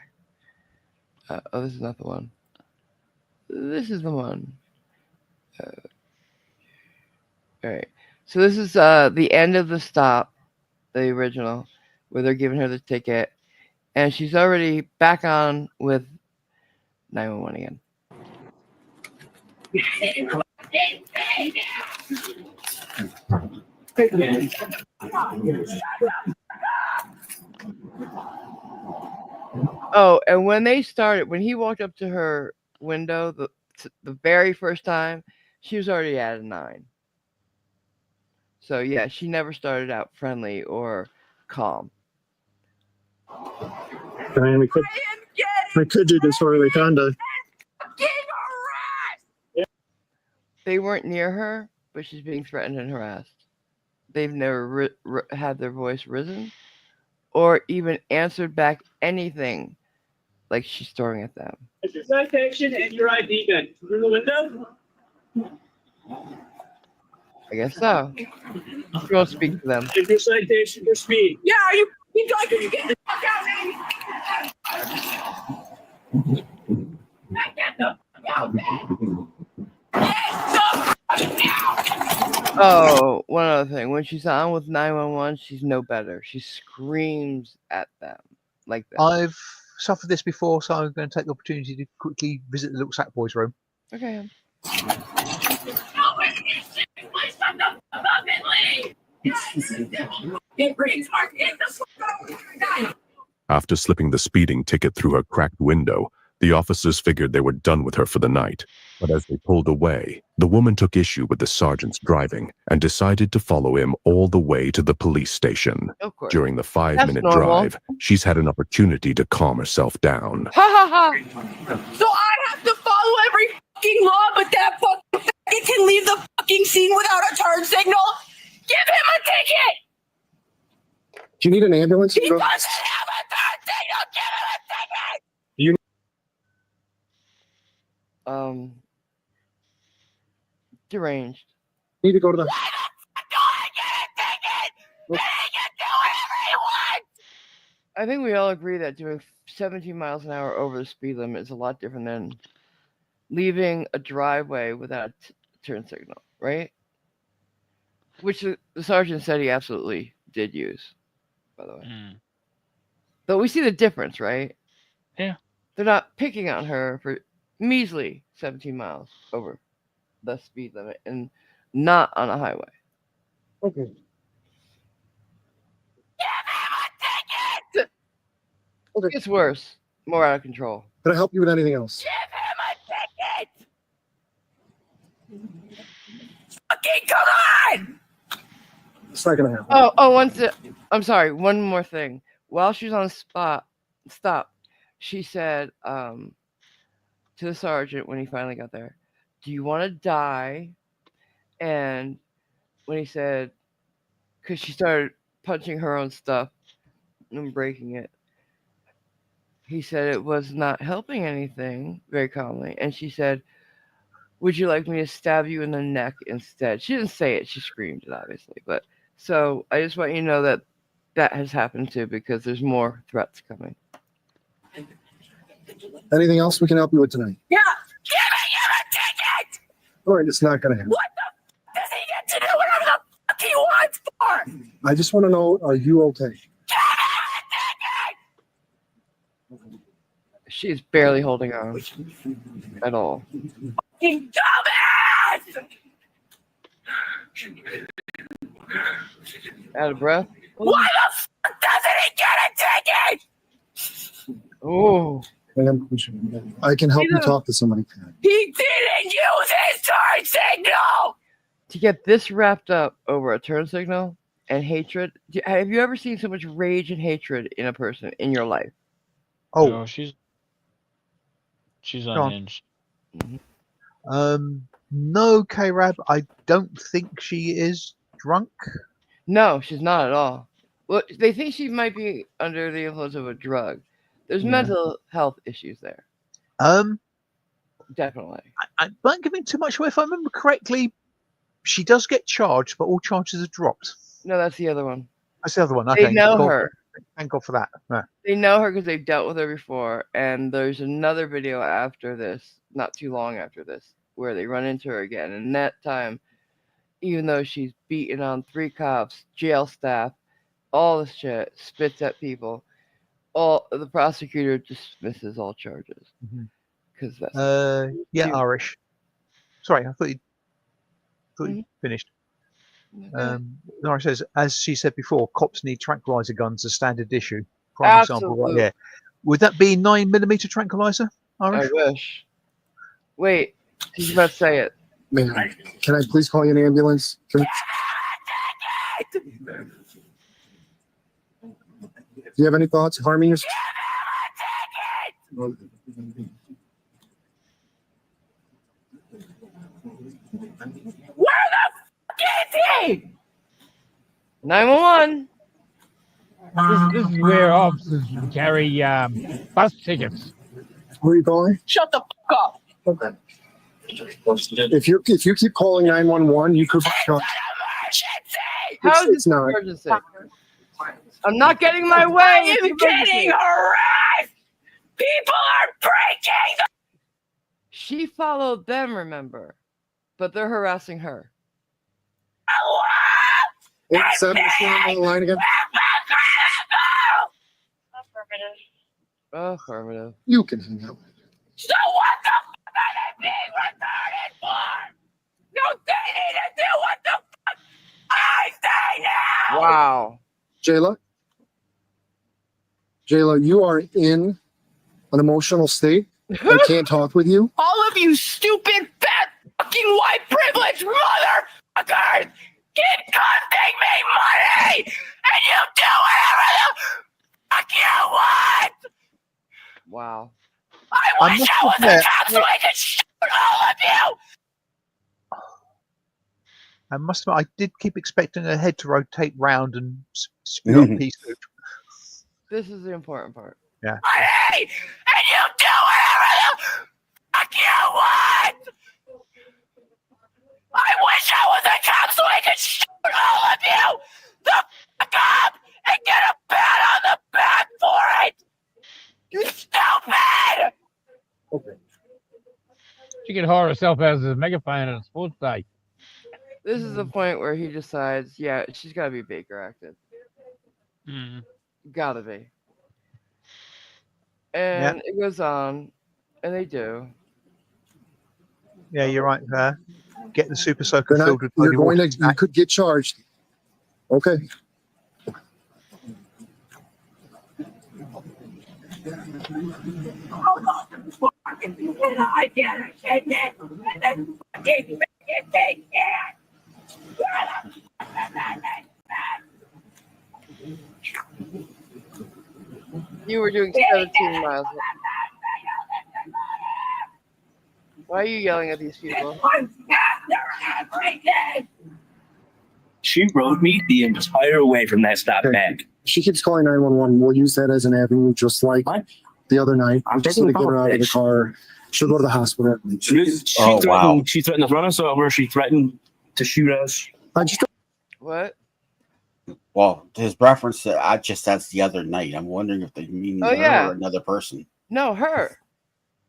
Oh, this is not the one. This is the one. All right. So this is the end of the stop, the original, where they're giving her the ticket, and she's already back on with 911 again. Oh, and when he walked up to her window the very first time, she was already at a 9. So yeah, she never started out friendly or calm. I mean, we could do disorderly conduct. They weren't near her, but she's being threatened and harassed. They've never had their voice risen or even answered back anything like she's throwing at them. It's your citation and your ID gun. Through the window? I guess so. You won't speak to them. It's your citation for speed. Yeah, you guys can get the fuck out, man! Get the fuck out, man! Oh, one other thing. When she's on with 911, she's no better. She screams at them like that. I've suffered this before, so I'm going to take the opportunity to quickly visit the little sack boy's room. Okay. After slipping the speeding ticket through her cracked window, the officers figured they were done with her for the night. But as they pulled away, the woman took issue with the sergeant's driving and decided to follow him all the way to the police station. Of course. During the 5-minute That's normal. drive, she's had an opportunity to calm herself down. Ha ha ha! So I have to follow every fucking law, but that fucking faggot can leave the fucking scene without a turn signal? Give him a ticket! Do you need an ambulance? He doesn't have a turn signal! Give him a ticket! You Deranged. need to go to the. I think we all agree that doing 17 miles an hour over the speed limit is a lot different than leaving a driveway without a turn signal, right? Which the sergeant said he absolutely did use, by the way. But we see the difference, right? Yeah. They're not picking on her for measly 17 miles over the speed limit and not on a highway. Okay. It gets worse, more out of control. Can I help you with anything else? Fucking come on! It's not gonna happen. I'm sorry. One more thing. While she was on stop, she said to the sergeant when he finally got there, "Do you want to die?" And when he said, because she started punching her own stuff and breaking it, he said it was not helping anything, very calmly. And she said, "Would you like me to stab you in the neck instead?" She didn't say it. She screamed it, obviously. But so I just want you to know that that has happened too, because there's more threats coming. Anything else we can help you with tonight? Yeah! Give him a ticket! All right, it's not gonna happen. What the f does he get to do whatever the fuck he wants for? I just want to know, are you okay? She's barely holding on at all. Fucking dumbass! Out of breath? Why the fuck doesn't he get a ticket? Oh. Ma'am, I can help you talk to somebody. He didn't use his turn signal! To get this wrapped up over a turn signal and hatred. Have you ever seen so much rage and hatred in a person in your life? Oh, No, she's Go on. unhinged. No, K-Rab, I don't think she is drunk. No, she's not at all. Well, they think she might be under the influence of a drug. There's Yeah. mental health issues there. Definitely. I won't give him too much away. If I remember correctly, she does get charged, but all charges are dropped. No, that's the other one. That's the other one. Okay, They know God- her. Thank God for that. Yeah. They know her because they've dealt with her before. And there's another video after this, not too long after this, where they run into her again. And that time, even though she's beaten on 3 cops, jail staff, all this shit, spits at people, all the prosecutor dismisses all charges. Because that's Yeah, Irish. Sorry, I thought you finished. Nora says, as she said before, cops need tranquilizer guns as standard issue. Prime example right Absolutely. there. Would that be 9mm tranquilizer, Irish? I wish. Wait, she's about to say it. Ma'am, can I please call you an ambulance? Do you have any thoughts of harming yourself? Where the fuck is he? 911. This is where officers carry bus tickets. Where are you calling? Shut the fuck up. Okay. If you keep calling 911, you could be shot. How is It's this not. emergency? I'm not getting my way. I It's am emergency. getting harassed. People are breaking the She followed them, remember, but they're harassing her. 87 on the line again. Affirmative. You can hang up. So what the fuck are they being retarded for? You they need to do what the fuck I say now. Wow. Jayla, you are in an emotional state. I can't talk with you. All of you stupid, fat, fucking white privileged motherfuckers keep costing me money, and you do whatever the fuck you want. Wow. I wish I was a cop so I could shoot all of you. I must admit, I did keep expecting her head to rotate round and spew up pea soup. This is the important part. Yeah. Money, and you do whatever the fuck you want. I wish I was a cop so I could shoot all of you the fuck up and get a pat on the back for it. You stupid! Okay. could hire herself as a megaphone on a sports day. This is the point where he decides, yeah, she's got to be Baker acted. Mm. Gotta be. And it goes on, and they do. Yeah, you're right there. Get the super soaker You're, not, filled with you're bloody going water. to, you could get charged. Okay. You were doing 17 miles. Why are you yelling at these people? She rode me the entire way from that stop back. She keeps calling 911. We'll use that as an avenue, just like the other night. I'm just thinking to get her about out of the this. car. She'll go to the hospital. She threatened to run us over. She threatened to shoot us. What? Well, his reference to that's the other night. I'm wondering if they mean Oh, her yeah. or another person. No, her.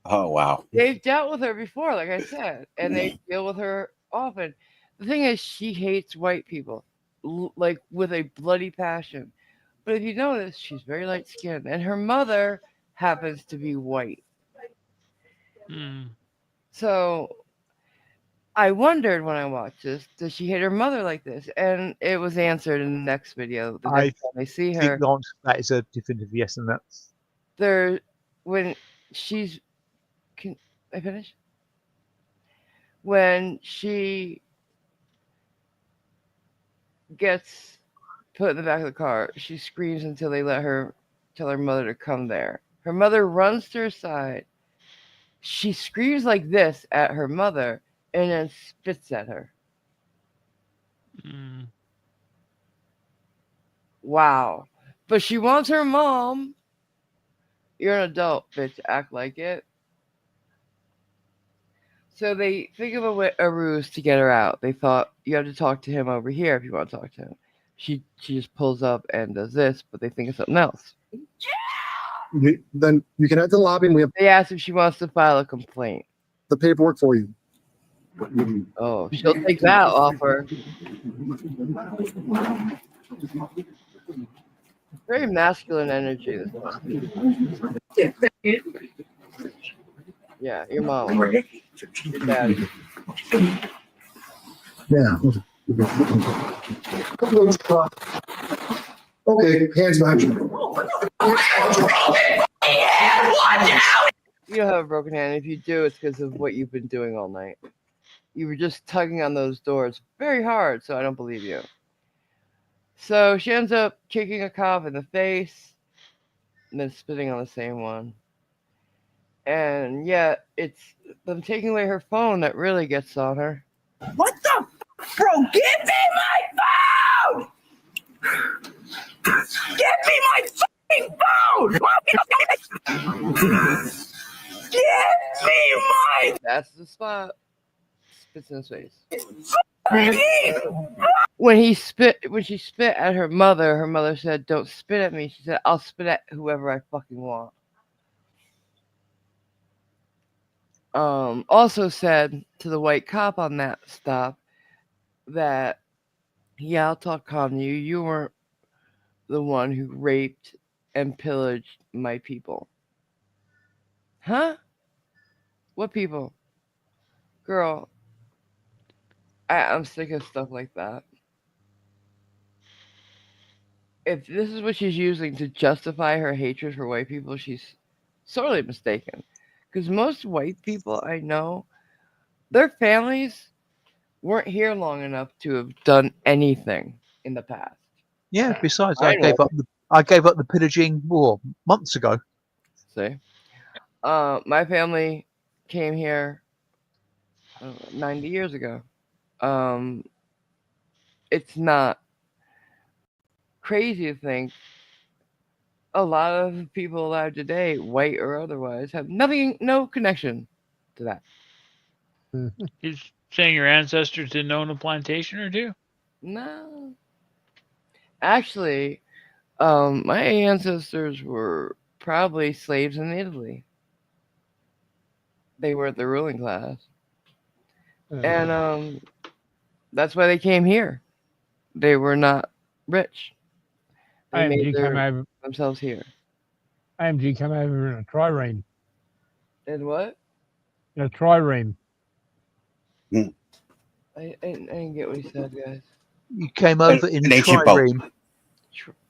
Oh wow. They've dealt with her before, like I said, and they deal with her often. The thing is, she hates white people, like with a bloody passion. But if you notice, she's very light skinned, and her mother happens to be white. Mm. So I wondered when I watched this, does she hate her mother like this? And it was answered in the next video. The I next time they see think her, the answer to that is a definitive yes, and that's there when she's. Can I finish? When she gets put in the back of the car, she screams until they tell her mother to come there. Her mother runs to her side. She screams like this at her mother and then spits at her. Mm. Wow. But she wants her mom. You're an adult, bitch. Act like it. So they think of a ruse to get her out. They thought, you have to talk to him over here if you want to talk to him. She just pulls up and does this, but they think of something else. Then you can head to the lobby and we have They ask if she wants to file a complaint. the paperwork for you. Oh, she'll take that offer. Very masculine energy. This one. Yeah, your mom. Your daddy. Yeah. Okay, hands behind you. You don't have a broken hand. If you do, it's because of what you've been doing all night. You were just tugging on those doors very hard, so I don't believe you. So she ends up kicking a cop in the face and then spitting on the same one. And yeah, it's them taking away her phone that really gets on her. What the bro? Give me my phone! Give me my fucking phone! Give me my That's the spot. Spits in his face. When she spit at her mother said, "Don't spit at me." She said, "I'll spit at whoever I fucking want." Also said to the white cop on that stop that, yeah, I'll talk calm to you. You weren't the one who raped and pillaged my people. Huh? What people? Girl, I'm sick of stuff like that. If this is what she's using to justify her hatred for white people, she's sorely mistaken. Because most white people I know, their families weren't here long enough to have done anything in the past. yeah. Besides, I I gave know. up the pillaging war months ago. See? My family came here 90 years ago. It's not crazy to think a lot of people alive today, white or otherwise, have no connection to that. You're saying your ancestors didn't own a plantation or two? No. Actually, my ancestors were probably slaves in Italy. They weren't the ruling class. And that's why they came here. They were not rich. They AMG made came over. themselves here. AMG came over in a trireme. And what? In a trireme. I didn't get what he said, guys. You came over in An ancient boat. trireme.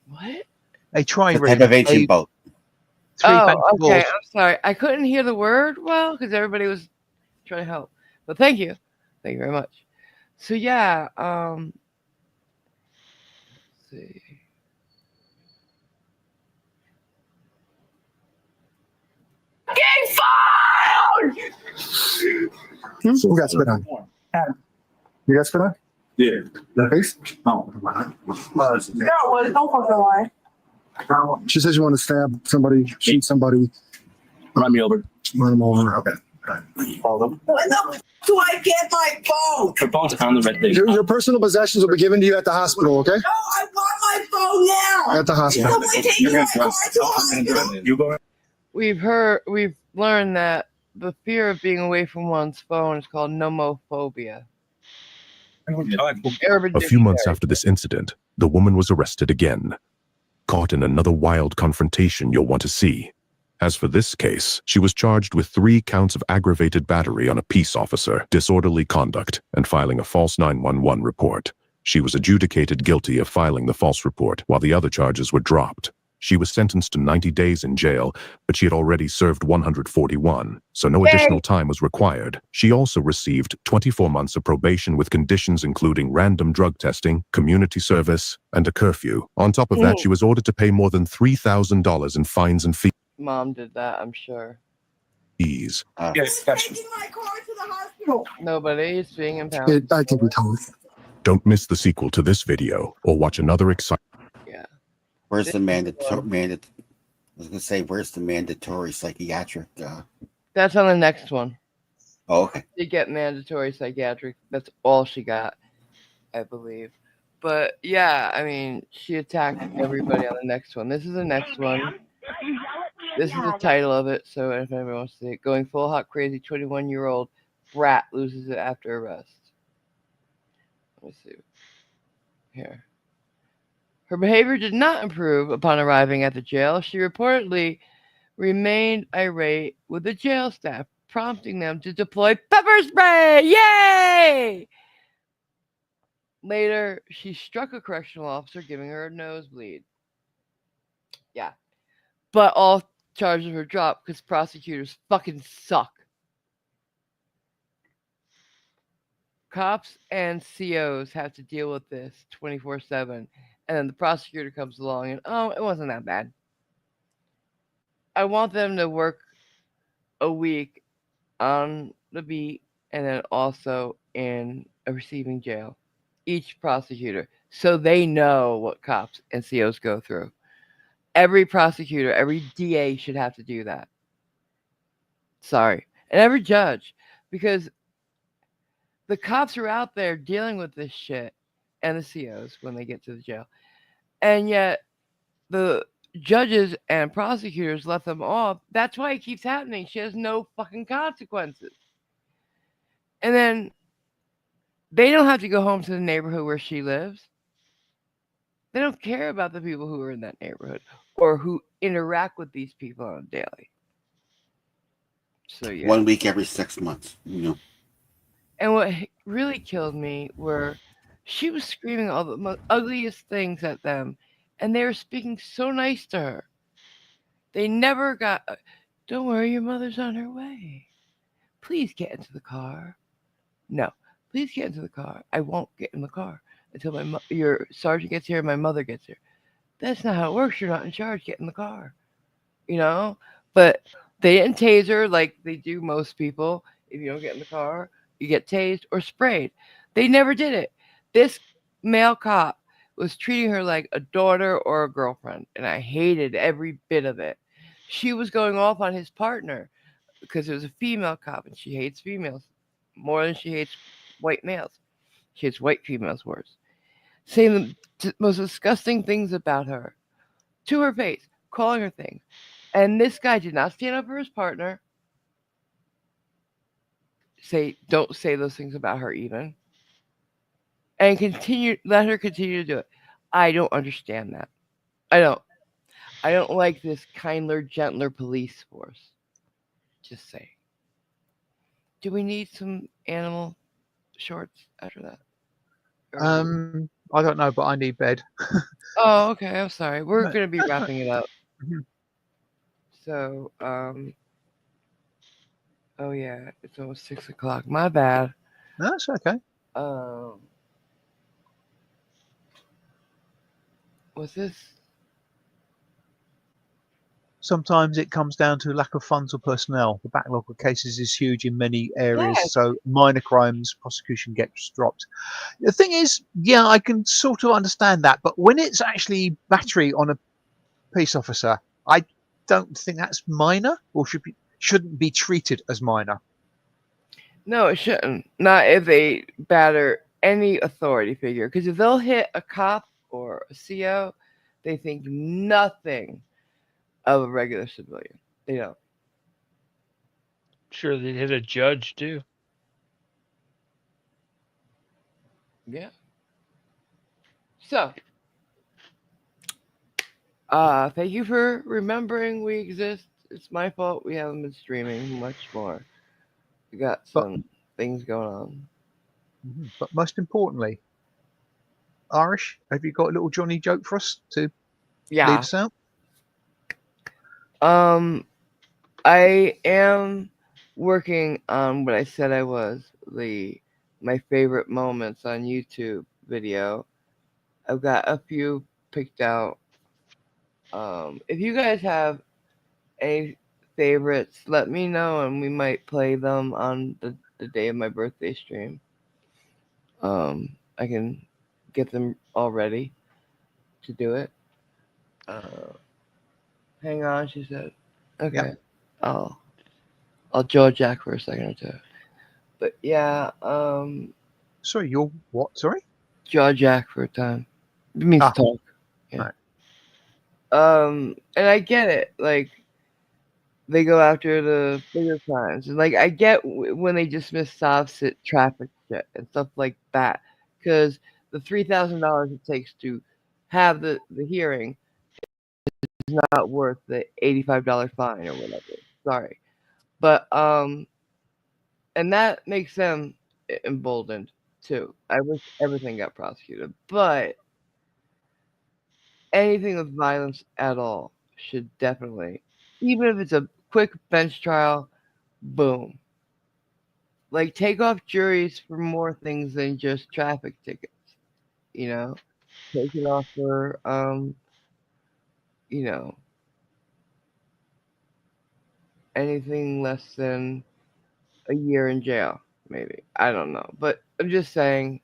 What? A trireme. Type of ancient boat. Oh, okay. I'm sorry. I couldn't hear the word well because everybody was trying to help. But thank you. Thank you very much. So yeah, let's see. Getting found! Who got spit on? You got spit on? Yeah. The face? No. No, don't fucking lie. She says you want to stab somebody, shoot somebody. Run me over. Run them over. Okay. Follow them. When the do I get my phone? Her phone's on the red thing. Your personal possessions will be given to you at the hospital, okay? No, I want my phone now. At the hospital. Somebody take my car to the hospital. You go. We've learned that the fear of being away from one's phone is called nomophobia. A few months after this incident, the woman was arrested again, caught in another wild confrontation you'll want to see. As for this case, she was charged with 3 counts of aggravated battery on a peace officer, disorderly conduct, and filing a false 911 report. She was adjudicated guilty of filing the false report, while the other charges were dropped. She was sentenced to 90 days in jail, but she had already served 141, so no additional time was required. She also received 24 months of probation with conditions including random drug testing, community service, and a curfew. On top of that, she was ordered to pay more than $3,000 in fines and fees. Mom did that, I'm sure. Yes. Taking my car to the hospital. Nobody is being impounded. I think we told it. Don't miss the sequel to this video or watch another exciting. Where's the mandatory? I was gonna say, where's the mandatory psychiatric? That's on the next one. Oh, okay. She get mandatory psychiatric. That's all she got, I believe. But yeah, I mean, she attacked everybody on the next one. This is the next one. This is the title of it. So if anyone wants to see it, going full hot crazy 21-year-old brat loses it after arrest. Let me see. Here. Her behavior did not improve upon arriving at the jail. She reportedly remained irate with the jail staff, prompting them to deploy pepper spray. Yay! Later, she struck a correctional officer, giving her a nosebleed. Yeah. But all charges were dropped because prosecutors fucking suck. Cops and COs have to deal with this 24/7. And then the prosecutor comes along and, oh, it wasn't that bad. I want them to work a week on the beat and then also in a receiving jail. Each prosecutor. So they know what cops and COs go through. Every prosecutor, every DA should have to do that. Sorry. And every judge. Because the cops are out there dealing with this shit. And the COs when they get to the jail. And yet the judges and prosecutors let them off. That's why it keeps happening. She has no fucking consequences. And then they don't have to go home to the neighborhood where she lives. They don't care about the people who are in that neighborhood or who interact with these people on a daily. So yeah. 1 week every 6 months. And what really killed me were she was screaming all the most ugliest things at them, and they were speaking so nice to her. They never got, don't worry, your mother's on her way. Please get into the car. No, please get into the car. I won't get in the car until your sergeant gets here and my mother gets here. That's not how it works. You're not in charge. Get in the car. But they didn't tase her like they do most people. If you don't get in the car, you get tased or sprayed. They never did it. This male cop was treating her like a daughter or a girlfriend, and I hated every bit of it. She was going off on his partner because it was a female cop, and she hates females more than she hates white males. She hates white females worse. Saying the most disgusting things about her to her face, calling her things. And this guy did not stand up for his partner. don't say those things about her even, and let her continue to do it. I don't understand that. I don't like this kinder, gentler police force. Just say. Do we need some animal shorts after that? I don't know, but I need bed. Oh, okay. I'm sorry. We're No, gonna be that's wrapping it up. Mhm. So, oh yeah, it's almost 6 o'clock. My bad. No, that's okay. Was this? Sometimes it comes down to lack of funds or personnel. The backlog of cases is huge in many areas, Yes. so minor crimes prosecution gets dropped. The thing is, yeah, I can sort of understand that, but when it's actually battery on a police officer, I don't think that's minor, or shouldn't be treated as minor. No, it shouldn't. Not if they batter any authority figure. Because if they'll hit a cop or a CO, they think nothing of a regular civilian. They don't. Sure, they'd hit a judge too. Yeah. So, thank you for remembering we exist. It's my fault we haven't been streaming much more. We got some things going on. But most importantly, Irish, have you got a little Johnny joke for us to lead us out? I am working on what I said I was, my favorite moments on YouTube video. I've got a few picked out. If you guys have any favorites, let me know and we might play them on the day of my birthday stream. I can get them all ready to do it. Hang on, she said. Okay. Yeah. I'll jaw jack for a second or two. But yeah, sorry, you're what? Sorry? Jaw jack for a time. It means talk. Yeah. Right. And I get it. Like, they go after the bigger crimes. And like, I get when they dismiss soft traffic shit and stuff like that. Because the $3,000 it takes to have the hearing is not worth the $85 fine or whatever. Sorry. But and that makes them emboldened too. I wish everything got prosecuted, but anything with violence at all should definitely, even if it's a quick bench trial, boom. Like, take off juries for more things than just traffic tickets. You know, take it off for anything less than a year in jail, maybe. I don't know. But I'm just saying,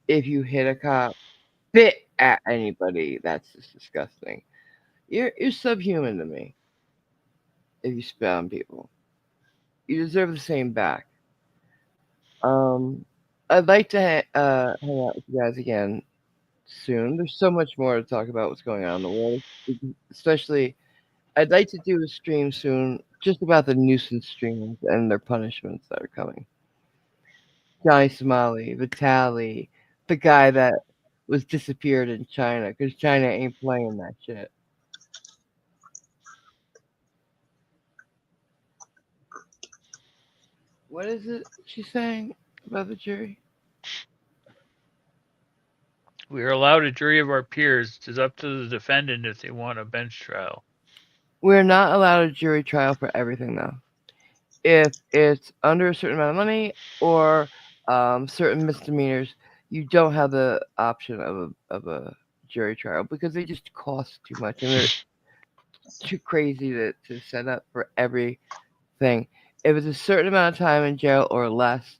if you hit a cop, spit at anybody, that's just disgusting. You're subhuman to me if you spit on people. You deserve the same back. I'd like to hang out with you guys again soon. There's so much more to talk about what's going on in the world. Especially, I'd like to do a stream soon just about the nuisance streams and their punishments that are coming. Johnny Somali, Vitaly, the guy that was disappeared in China, because China ain't playing that shit. What is it she's saying about the jury? We are allowed a jury of our peers. It is up to the defendant if they want a bench trial. We're not allowed a jury trial for everything, though. If it's under a certain amount of money or certain misdemeanors, you don't have the option of a jury trial because they just cost too much and they're too crazy to set up for everything. If it's a certain amount of time in jail or less,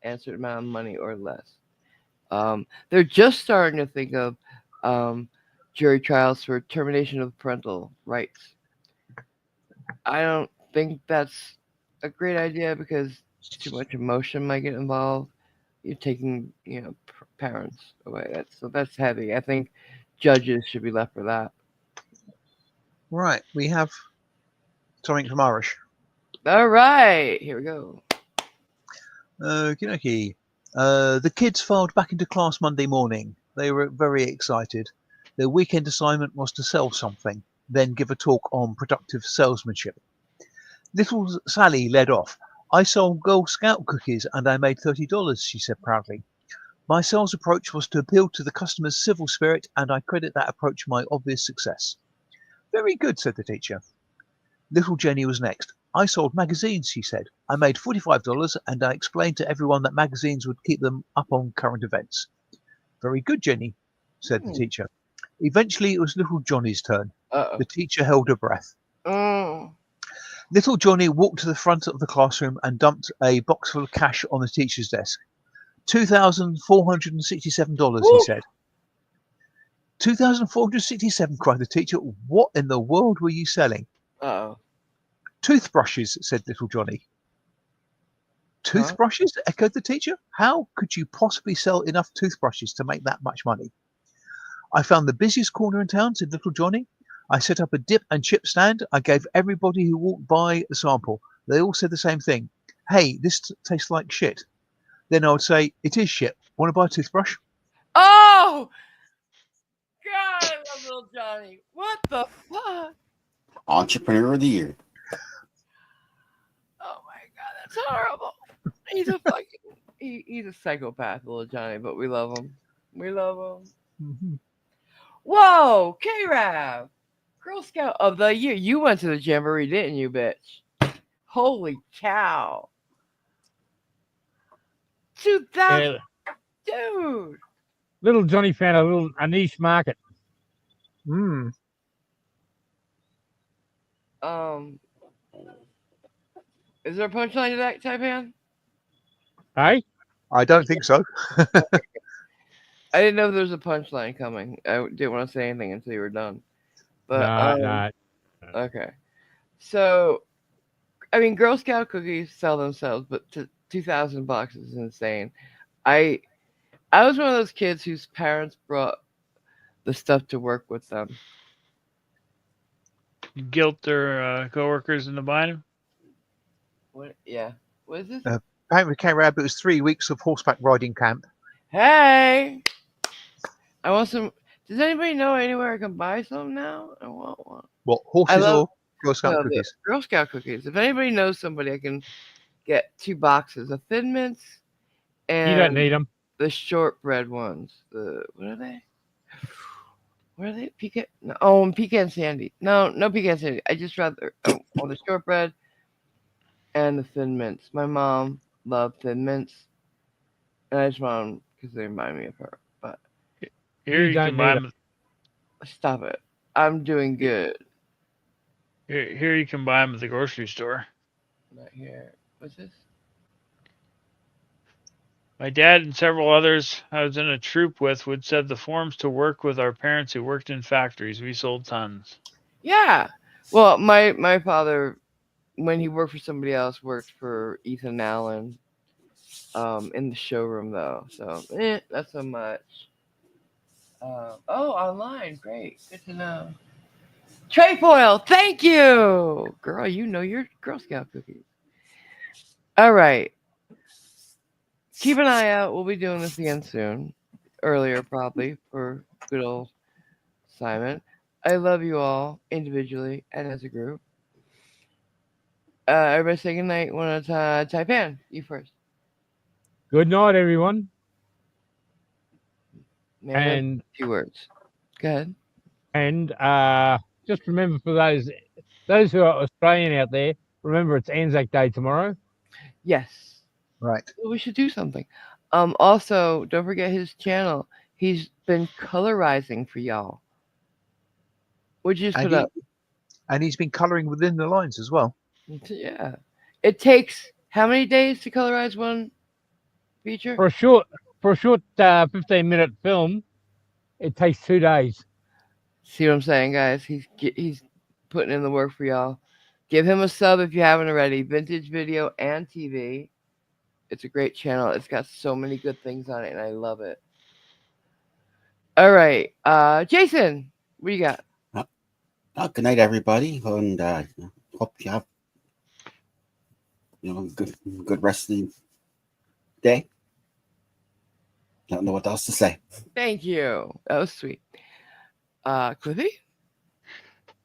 and a certain amount of money or less, they're just starting to think of jury trials for termination of parental rights. I don't think that's a great idea because too much emotion might get involved. You're taking, parents away. That's heavy. I think judges should be left for that. Right. We have something from Irish. All right, here we go. Okay. The kids filed back into class Monday morning. They were very excited. Their weekend assignment was to sell something, then give a talk on productive salesmanship. Little Sally led off. I sold Girl Scout cookies and I made $30, she said proudly. My sales approach was to appeal to the customer's civil spirit, and I credit that approach my obvious success. Very good, said the teacher. Little Jenny was next. I sold magazines, she said. I made $45 and I explained to everyone that magazines would keep them up on current events. Very good, Jenny, said the teacher. Eventually, it was little Johnny's turn. The teacher held her breath. Little Johnny walked to the front of the classroom and dumped a box full of cash on the teacher's desk. $2,467, he said. $2,467, cried the teacher. What in the world were you selling? Toothbrushes, said little Johnny. Toothbrushes? Echoed the teacher. How could you possibly sell enough toothbrushes to make that much money? I found the busiest corner in town, said little Johnny. I set up a dip and chip stand. I gave everybody who walked by a sample. They all said the same thing. Hey, this tastes like shit. Then I would say, it is shit. Want to buy a toothbrush? Oh! God, I love little Johnny. What the fuck? Entrepreneur of the year. Oh my God, that's horrible. He's a fucking, he's a psychopath, little Johnny, but we love him. We love him. Mm-hmm. Whoa, K-Rav, Girl Scout of the Year. You went to the jamboree, didn't you, bitch? Holy cow. 2000, dude. Little Johnny found a niche market. Is there a punchline to that, Taipan? Hey? I don't think so. I didn't know there was a punchline coming. I didn't want to say anything until you were done. But No. Okay. So, I mean, Girl Scout cookies sell themselves, but $2,000 is insane. I was one of those kids whose parents brought the stuff to work with them. Guilt their coworkers into buying them? What? Yeah. What is this? Apparently, K-Rab, it was 3 weeks of horseback riding camp. Hey! I want some. Does anybody know anywhere I can buy some now? I want one. What, horses or Girl Scout cookies? Girl Scout cookies. If anybody knows somebody, I can get 2 boxes of Thin Mints and You don't need them. the shortbread ones. What are they? What are they? Pecan? No, oh, pecan sandy. No pecan sandy. I just rather the shortbread and the Thin Mints. My mom loved Thin Mints, and I just want them because they remind me of her. But here you can buy them. Stop it. I'm doing good. Here you can buy them at the grocery store. Not here. What's this? My dad and several others I was in a troop with would set the forms to work with our parents who worked in factories. We sold tons. Yeah. Well, my father, when he worked for somebody else, worked for Ethan Allen in the showroom, though. So, not so much. Online. Great. Good to know. Trefoil, thank you. Girl, you know your Girl Scout cookies. All right. Keep an eye out. We'll be doing this again soon. Earlier, probably, for good old Simon. I love you all individually and as a group. Everybody say good night. One at a time. Taipan, you first. Good night, everyone. Man, And 2 words. Go ahead. And just remember, for those who are Australian out there, remember it's Anzac Day tomorrow. Yes. Right. Well, we should do something. Also, don't forget his channel. He's been colorizing for y'all. Would you just put up? And he's been colouring within the lines as well. Yeah. It takes how many days to colorize one feature? For a short 15-minute film, it takes 2 days. See what I'm saying, guys? He's putting in the work for y'all. Give him a sub if you haven't already. Vintage Video and TV. It's a great channel. It's got so many good things on it, and I love it. All right. Jason, what do you got? Good night, everybody. And hope you have good rest of the day. I don't know what else to say. Thank you. That was sweet. Cliffy?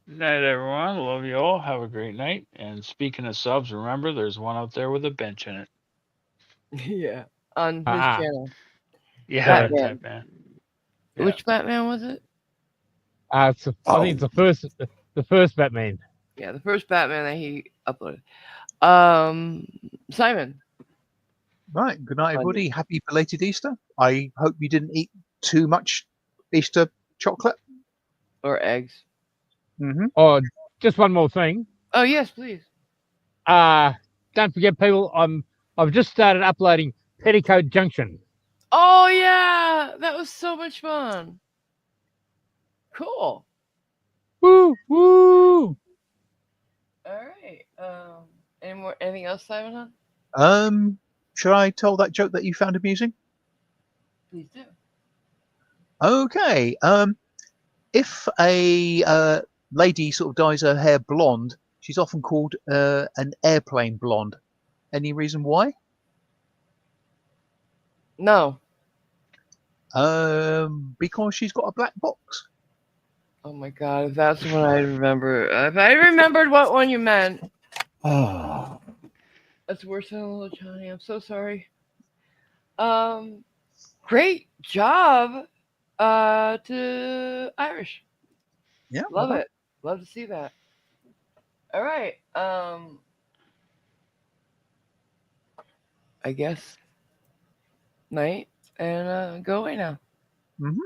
Night, everyone. Love you all. Have a great night. And speaking of subs, remember there's one out there with a bench in it. Yeah. On his Ah. channel. Yeah, Batman. type man. Which Batman was it? I think it's the first Batman. Yeah, the first Batman that he uploaded. Simon. Right. Good night, everybody. Happy belated Easter. I hope you didn't eat too much Easter chocolate. Or eggs. Mm-hmm. Oh, just one more thing. Oh yes, please. Don't forget, people. I've just started uploading Petticoat Junction. Oh yeah, that was so much fun. Cool. Woo woo. All right. Anything else, Simon? Should I tell that joke that you found amusing? Please do. Okay. If a lady sort of dyes her hair blonde, she's often called an airplane blonde. Any reason why? No. Because she's got a black box. Oh my god, if that's what I remember. If I remembered what one you meant. Oh. That's worse than a little Johnny. I'm so sorry. Great job to Irish. Yeah. Love it. Love to see that. All right. I guess night and go away now. Mm-hmm.